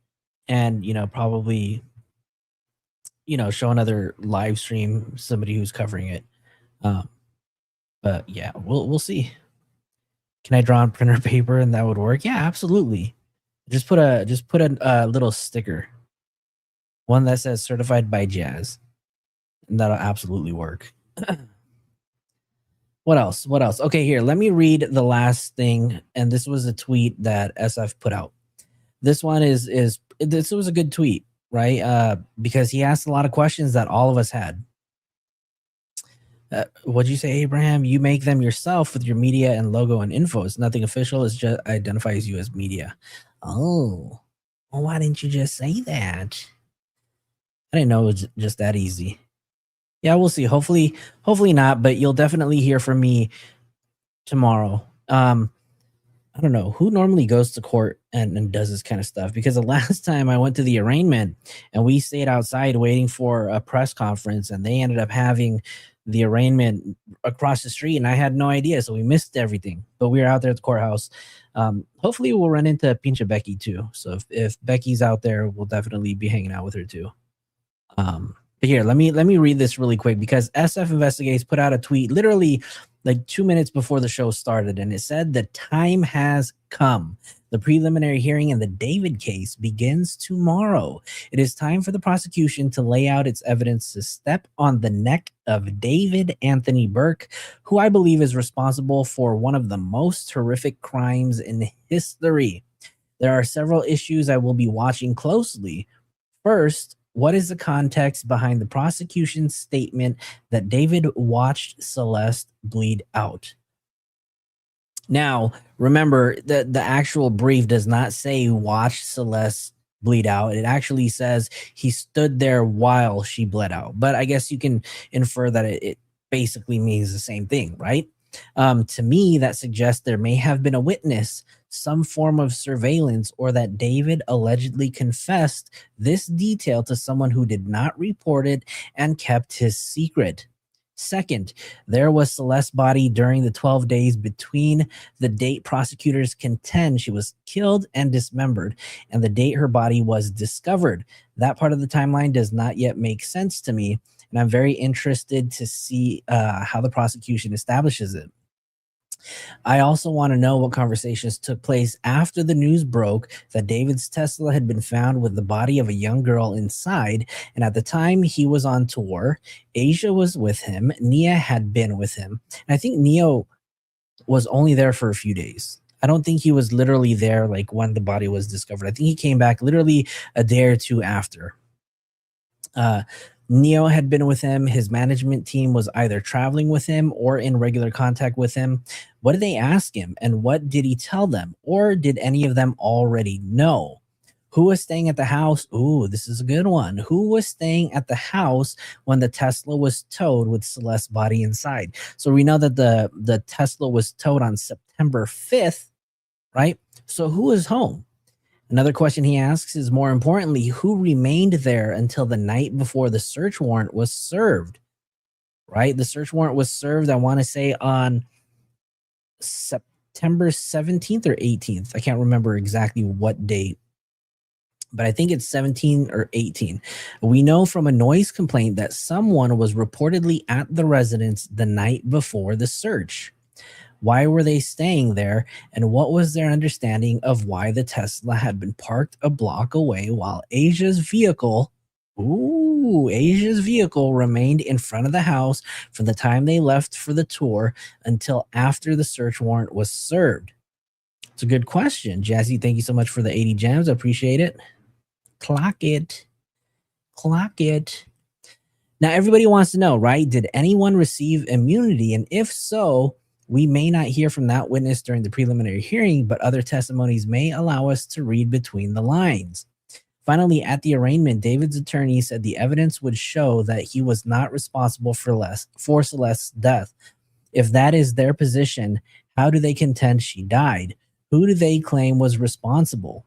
A: and probably show another live stream, somebody who's covering it. But yeah, we'll see. Can I draw on printer paper and that would work? Yeah, absolutely. Just put a little sticker, one that says certified by Jazz, and that'll absolutely work. What else? Okay, here, let me read the last thing. And this was a tweet that SF put out. This one this was a good tweet, right? Because he asked a lot of questions that all of us had. What'd you say, Abraham? You make them yourself with your media and logo and info. It's nothing official. It's just identifies you as media. Oh, well, why didn't you just say that? I didn't know it was just that easy. Yeah, we'll see. Hopefully not, but you'll definitely hear from me tomorrow. I don't know who normally goes to court and does this kind of stuff. Because the last time I went to the arraignment and we stayed outside waiting for a press conference, and they ended up having the arraignment across the street, and I had no idea, so we missed everything. But we were out there at the courthouse. Hopefully we'll run into Pincha Becky too. So if Becky's out there, we'll definitely be hanging out with her too. But here, let me read this really quick, because SF Investigates put out a tweet literally like 2 minutes before the show started, and it said the time has come. The preliminary hearing in the David case begins tomorrow. It is time for the prosecution to lay out its evidence to step on the neck of David Anthony Burke, who I believe is responsible for one of the most horrific crimes in history. There are several issues I will be watching closely. First, what is the context behind the prosecution's statement that David watched Celeste bleed out? Now, remember that the actual brief does not say watch Celeste bleed out. It actually says he stood there while she bled out. But I guess you can infer that it basically means the same thing, right? To me, that suggests there may have been a witness, some form of surveillance, or that David allegedly confessed this detail to someone who did not report it and kept his secret. Second, there was Celeste's body during the 12 days between the date prosecutors contend she was killed and dismembered and the date her body was discovered. That part of the timeline does not yet make sense to me, and I'm very interested to see how the prosecution establishes it. I also want to know what conversations took place after the news broke that David's Tesla had been found with the body of a young girl inside, and at the time he was on tour, Asia was with him, Nia had been with him, and I think Neo was only there for a few days. I don't think he was literally there like when the body was discovered. I think he came back literally a day or two after. Neo had been with him. His management team was either traveling with him or in regular contact with him. What did they ask him, and what did he tell them? Or did any of them already know? Who was staying at the house? Ooh, this is a good one. Who was staying at the house when the Tesla was towed with Celeste's body inside? So we know that the Tesla was towed on September 5th, right? So who was home? Another question he asks is, more importantly, who remained there until the night before the search warrant was served, right? The search warrant was served, I want to say, on September 17th or 18th. I can't remember exactly what date, but I think it's 17 or 18. We know from a noise complaint that someone was reportedly at the residence the night before the search. Why were they staying there, and what was their understanding of why the Tesla had been parked a block away while Asia's vehicle remained in front of the house from the time they left for the tour until after the search warrant was served? It's a good question. Jazzy, thank you so much for the 80 gems. I appreciate it. Clock it. Clock it. Now, everybody wants to know, right? Did anyone receive immunity? And if so, we may not hear from that witness during the preliminary hearing, but other testimonies may allow us to read between the lines. Finally, at the arraignment, David's attorney said the evidence would show that he was not responsible for Celeste's death. If that is their position, how do they contend she died? Who do they claim was responsible?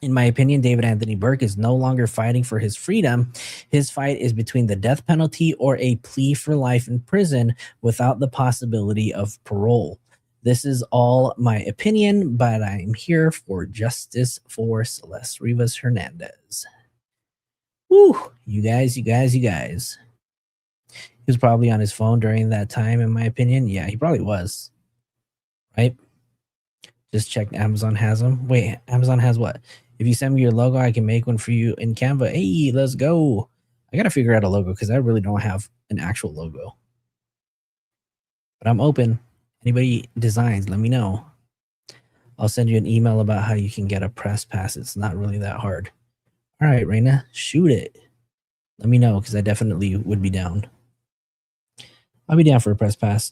A: In my opinion, David Anthony Burke is no longer fighting for his freedom. His fight is between the death penalty or a plea for life in prison without the possibility of parole. This is all my opinion, but I'm here for justice for Celeste Rivas Hernandez. Woo! You guys. He was probably on his phone during that time, in my opinion. Yeah, he probably was. Right? Just check Amazon has them. Wait, Amazon has what? If you send me your logo, I can make one for you in Canva. Hey, let's go. I got to figure out a logo because I really don't have an actual logo. But I'm open. Anybody designs, let me know. I'll send you an email about how you can get a press pass. It's not really that hard. All right, Raina, shoot it. Let me know because I definitely would be down. I'll be down for a press pass.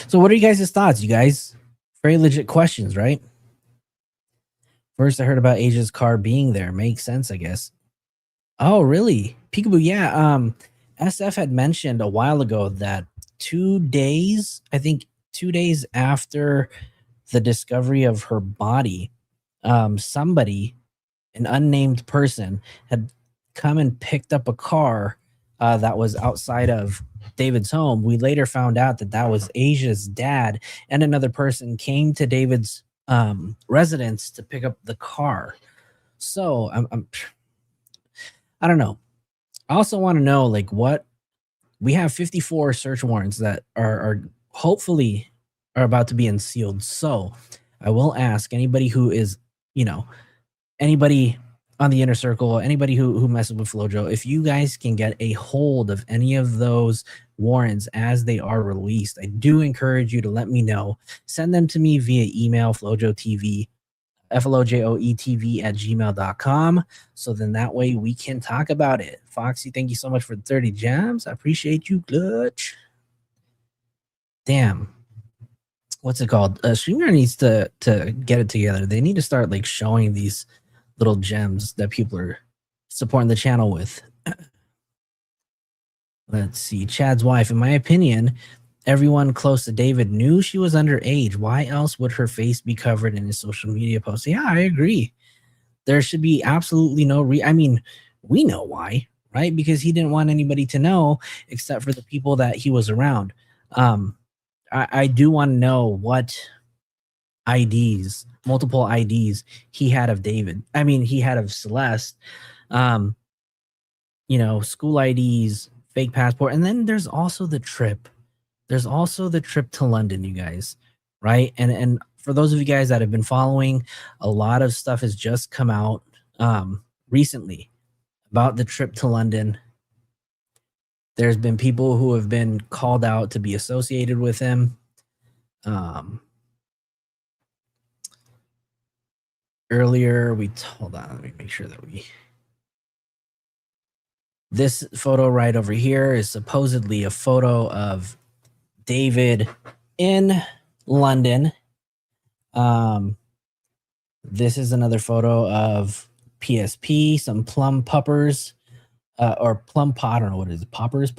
A: So what are you guys' thoughts, you guys? Very legit questions, right? First, I heard about Asia's car being there. Makes sense, I guess. Oh, really? Peekaboo, yeah. SF had mentioned a while ago that 2 days, I think 2 days after the discovery of her body. Somebody, an unnamed person, had come and picked up a car that was outside of David's home. We later found out that that was Asia's dad, and another person came to David's residence to pick up the car. So I don't know. I also want to know, like, what we have 54 search warrants that are hopefully are about to be unsealed. So I will ask anybody who is, anybody on the inner circle, anybody who messes with Flojo, if you guys can get a hold of any of those warrants as they are released, I do encourage you to let me know. Send them to me via email, flojoetv, flojoetv@gmail.com. So then that way we can talk about it. Foxy, thank you so much for the 30 gems. I appreciate you, Clutch. Damn. What's it called? StreamYard needs to get it together. They need to start like showing these little gems that people are supporting the channel with. Let's see. Chad's wife. In my opinion, everyone close to David knew she was underage. Why else would her face be covered in his social media posts? Yeah, I agree. There should be absolutely no I mean, we know why, right? Because he didn't want anybody to know except for the people that he was around. I do want to know what IDs, multiple IDs he had of David. I mean, he had of Celeste. School IDs, fake passport, and then there's also the trip. There's also the trip to London, you guys, right? And for those of you guys that have been following, a lot of stuff has just come out recently about the trip to London. There's been people who have been called out to be associated with him. Earlier, hold on, let me make sure that this photo right over here is supposedly a photo of David in London. This is another photo of PSP, some plum puppers, or plum pot. I don't know what it is. Puppers.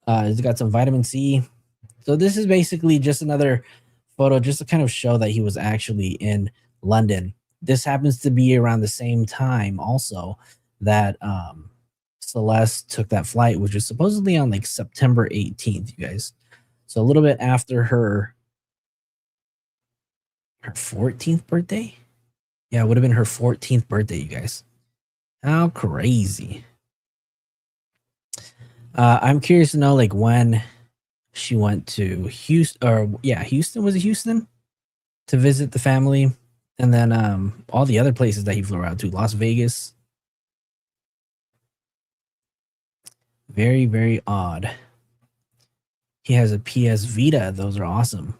A: It's got some vitamin C. So this is basically just another photo just to kind of show that he was actually in London. This happens to be around the same time also that Celeste took that flight, which was supposedly on like September 18th, you guys. So a little bit after her 14th birthday. Yeah, it would have been her 14th birthday, you guys. How crazy. I'm curious to know like when she went to Houston, Houston. Was it Houston? To visit the family. And then all the other places that he flew out to, Las Vegas. Very, very odd. He has a PS Vita. Those are awesome.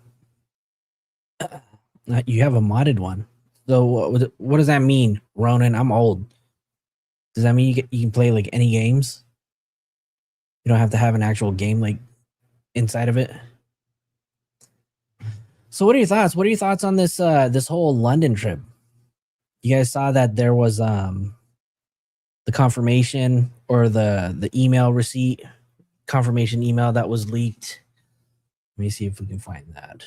A: You have a modded one. So what does that mean, Ronan? I'm old. Does that mean you can play like any games? You don't have to have an actual game like inside of it. So what are your thoughts? What are your thoughts on this this whole London trip? You guys saw that there was the confirmation or the email receipt, confirmation email that was leaked. Let me see if we can find that.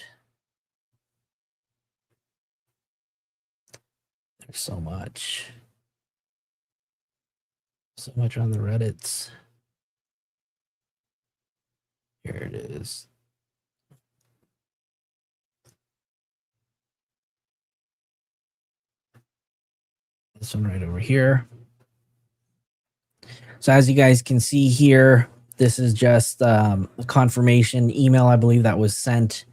A: There's so much on the Reddits. Here it is. This one right over here. So as you guys can see here, this is just a confirmation email, I believe, that was sent,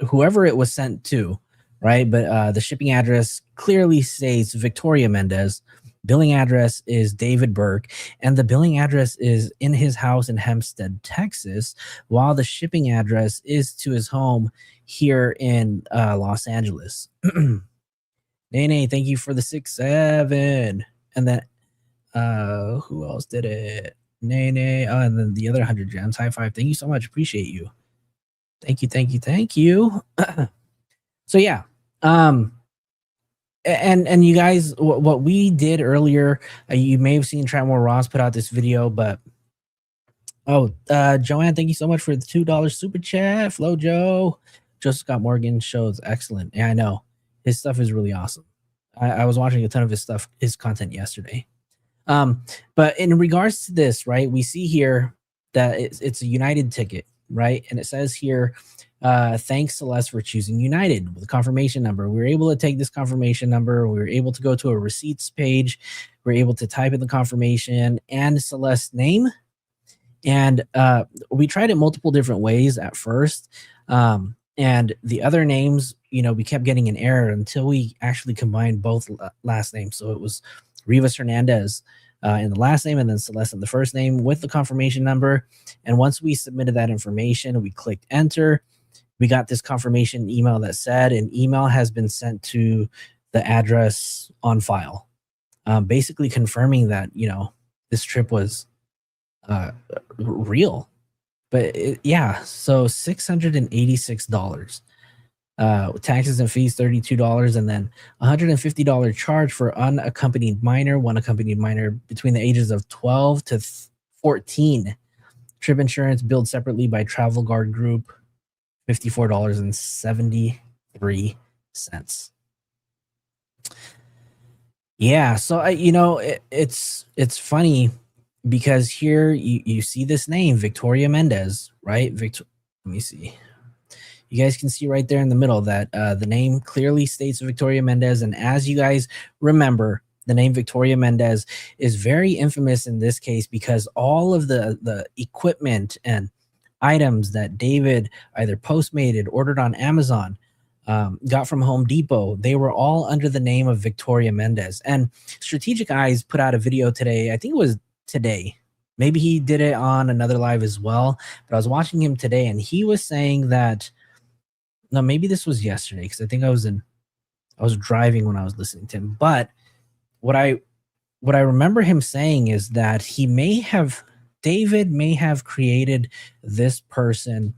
A: whoever it was sent to, right? But the shipping address clearly states Victoria Mendez. Billing address is David Burke, and the billing address is in his house in Hempstead, Texas, while the shipping address is to his home here in Los Angeles. Nene, thank you for the 6-7. And then who else did it? Nene. Oh, and then the other 100 gems. High five. Thank you so much. Appreciate you. Thank you. So yeah. And you guys, what we did earlier, you may have seen Trentmore Ross put out this video, but Joanne, thank you so much for the $2 super chat. Flojo. Joseph Scott Morgan show is excellent. Yeah, I know. His stuff is really awesome. I was watching a ton of his content yesterday. But in regards to this, right, we see here that it's a United ticket, right? And it says here, thanks Celeste for choosing United with a confirmation number. We were able to take this confirmation number. We were able to go to a receipts page. We were able to type in the confirmation and Celeste's name. And we tried it multiple different ways at first. And the other names, we kept getting an error until we actually combined both last names. So it was Rivas Hernandez in the last name and then Celeste in the first name with the confirmation number. And once we submitted that information, we clicked enter. We got this confirmation email that said an email has been sent to the address on file, basically confirming that, this trip was real. But so $686. Taxes and fees $32, and then $150 charge for unaccompanied minor, one accompanied minor between the ages of 12 to 14. Trip insurance billed separately by Travel Guard Group, $54.73. Yeah, so it's funny because here you see this name, Victoria Mendez, right? Let me see. You guys can see right there in the middle that the name clearly states Victoria Mendez. And as you guys remember, the name Victoria Mendez is very infamous in this case because all of the equipment and items that David either Postmated, ordered on Amazon, got from Home Depot, they were all under the name of Victoria Mendez. And Strategic Eyes put out a video today. I think it was today. Maybe he did it on another live as well. But I was watching him today and he was saying that, no, maybe this was yesterday because I think I was driving when I was listening to him. But what I remember him saying is that David may have created this person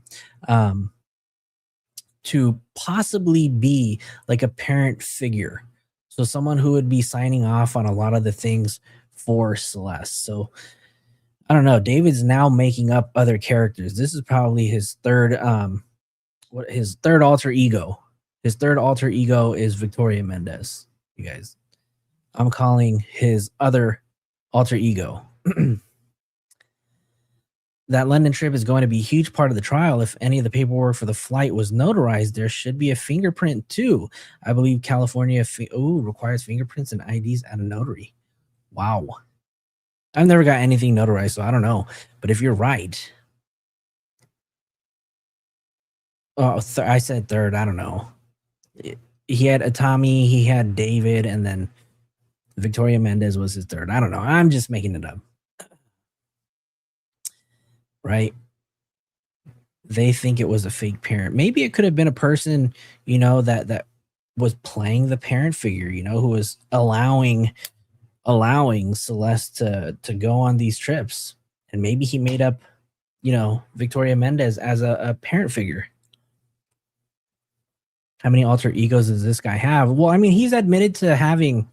A: to possibly be like a parent figure. So someone who would be signing off on a lot of the things for Celeste. So I don't know. David's now making up other characters. This is probably his third alter ego. His third alter ego is Victoria Mendez. You guys, I'm calling his other alter ego. That London trip is going to be a huge part of the trial. If any of the paperwork for the flight was notarized, there should be a fingerprint too. I believe California requires fingerprints and IDs at a notary. Wow. I've never got anything notarized, so I don't know. But if you're right, I said third. I don't know. He had Atami, he had David, and then Victoria Mendez was his third. I don't know. I'm just making it up. Right? They think it was a fake parent. Maybe it could have been a person, that was playing the parent figure, who was allowing Celeste to go on these trips. And maybe he made up, Victoria Mendez as a parent figure. How many alter egos does this guy have? Well, I mean, he's admitted to having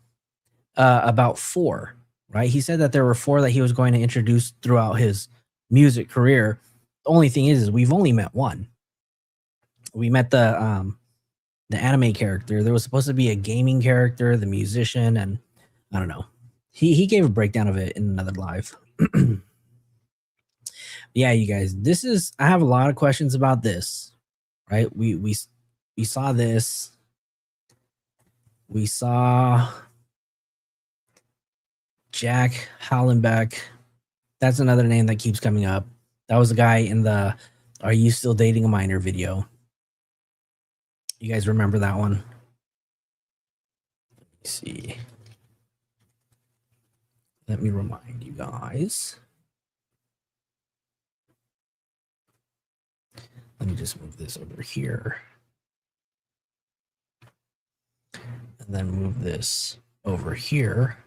A: about 4, right? He said that there were 4 that he was going to introduce throughout his music career. The only thing is we've only met one. We met the anime character. There was supposed to be a gaming character, the musician, and I don't know. He gave a breakdown of it in another live. Yeah, you guys, I have a lot of questions about this, right? We saw this. We saw Jack Hollenbeck. That's another name that keeps coming up. That was the guy in the "Are You Still Dating a Minor" video. You guys remember that one? Let me see. Let me remind you guys. Let me just move this over here. And then move this over here.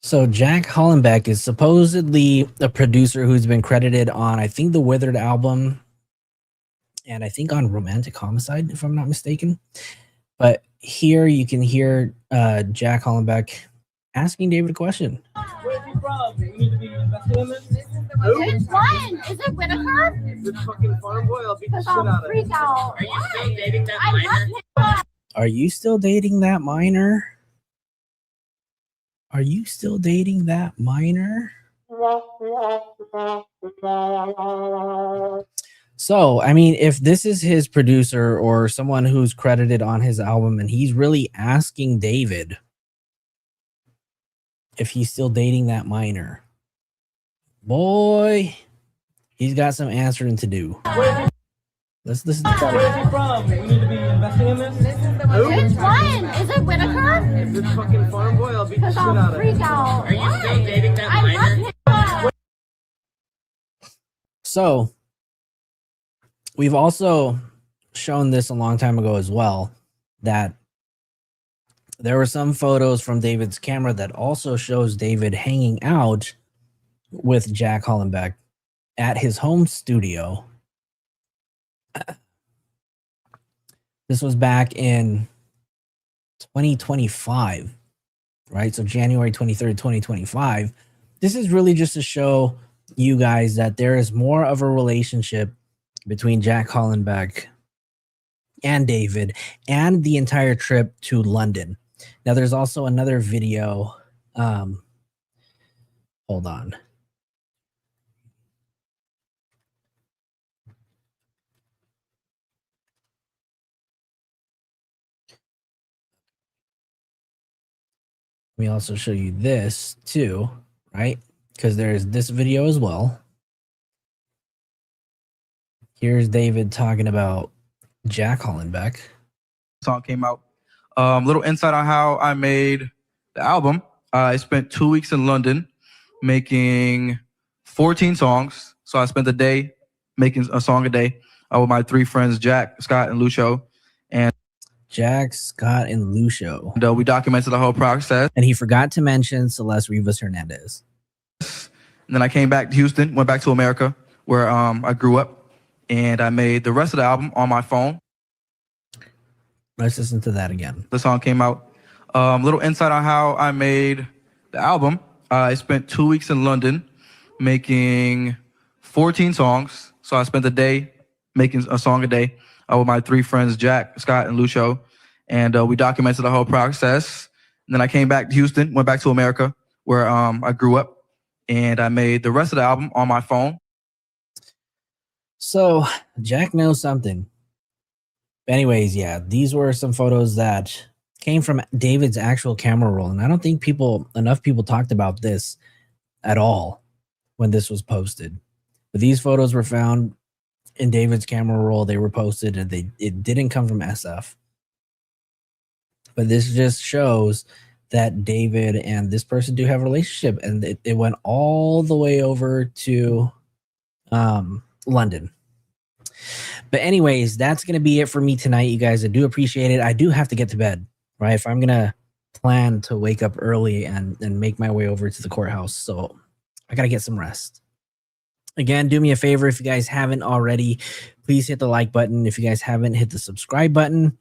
A: So Jack Hollenbeck is supposedly a producer who's been credited on, I think, the Withered album, and I think on Romantic Homicide, if I'm not mistaken. But here you can hear Jack Hollenbeck asking David a question.
B: Where you from? You need to be invested in this.
C: Which one? Is it Whitaker?
B: It's a fucking farm boy. I'll beat the
C: Because
B: shit out
C: I'll
B: of it.
C: freak out.
L: Are you still dating that
C: I
L: minor?
C: love him.
A: Are you still dating that minor? Are you still dating that minor? So, I mean, if this is his producer or someone who's credited on his album and he's really asking David if he's still dating that minor, boy, he's got some answering to do. Let's listen to
B: Where is he from? You need to be investing in this.
C: Which one? Is it Whitaker?
B: It's a fucking farm boy. I'll beat the
C: Because
B: shit out
C: I'll
B: of
C: freak
B: it.
C: out.
L: Are you still dating that
C: I
L: minor?
C: love him.
A: So we've also shown this a long time ago as well, that there were some photos from David's camera that also shows David hanging out with Jack Hollenbeck at his home studio. This was back in 2025, right? So January 23rd, 2025. This is really just to show you guys that there is more of a relationship between Jack Hollenbeck and David and the entire trip to London. Now, there's also another video. Hold on. Let me also show you this too, right? Because there's this video as well. Here's David talking about Jack Hollenbeck.
M: Song came out. Little insight on how I made the album. I spent 2 weeks in London making 14 songs. So I spent a day making a song a day with my three friends, Jack, Scott, and Lucio. And
A: Jack, Scott, and Lucio.
M: And we documented the whole process.
A: And he forgot to mention Celeste Rivas Hernandez.
M: And then I came back to Houston, went back to America, where I grew up. And I made the rest of the album on my phone.
A: Let's listen to that again.
M: The song came out. Little insight on how I made the album. I spent 2 weeks in London making 14 songs. So I spent a day making a song a day with my three friends, Jack, Scott, and Lucio. And we documented the whole process. And then I came back to Houston, went back to America, where I grew up. And I made the rest of the album on my phone.
A: So Jack knows something. Anyways, yeah, these were some photos that came from David's actual camera roll. And I don't think enough people talked about this at all when this was posted. But these photos were found in David's camera roll. They were posted and it didn't come from SF. But this just shows that David and this person do have a relationship. And it went all the way over to London. But anyways, that's going to be it for me tonight, you guys. I do appreciate it. I do have to get to bed, right? If I'm going to plan to wake up early and make my way over to the courthouse. So I got to get some rest. Again, do me a favor. If you guys haven't already, please hit the like button. If you guys haven't, hit the subscribe button.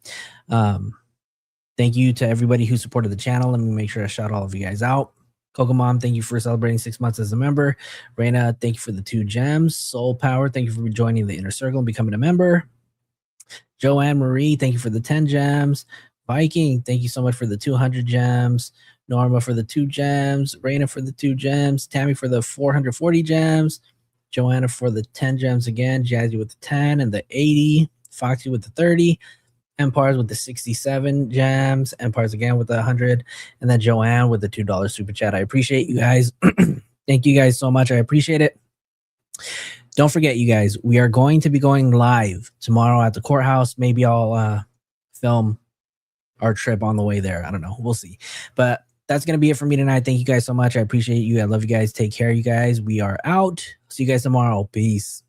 A: Thank you to everybody who supported the channel. Let me make sure I shout all of you guys out. Coco Mom, thank you for celebrating 6 months as a member. Reina, thank you for the 2 gems. Soul Power, thank you for joining the Inner Circle and becoming a member. Joanne Marie, thank you for the 10 gems. Viking, thank you so much for the 200 gems. Norma for the 2 gems. Reina for the 2 gems. Tammy for the 440 gems. Joanna for the 10 gems again. Jazzy with the 10 and the 80. Foxy with the 30. Empires with the 67 gems. Empires again with the 100. And then Joanne with the $2 super chat. I appreciate you guys. Thank you guys so much. I appreciate it. Don't forget, you guys, we are going to be going live tomorrow at the courthouse. Maybe I'll film our trip on the way there. I don't know. We'll see. But that's going to be it for me tonight. Thank you guys so much. I appreciate you. I love you guys. Take care, you guys. We are out. See you guys tomorrow. Peace.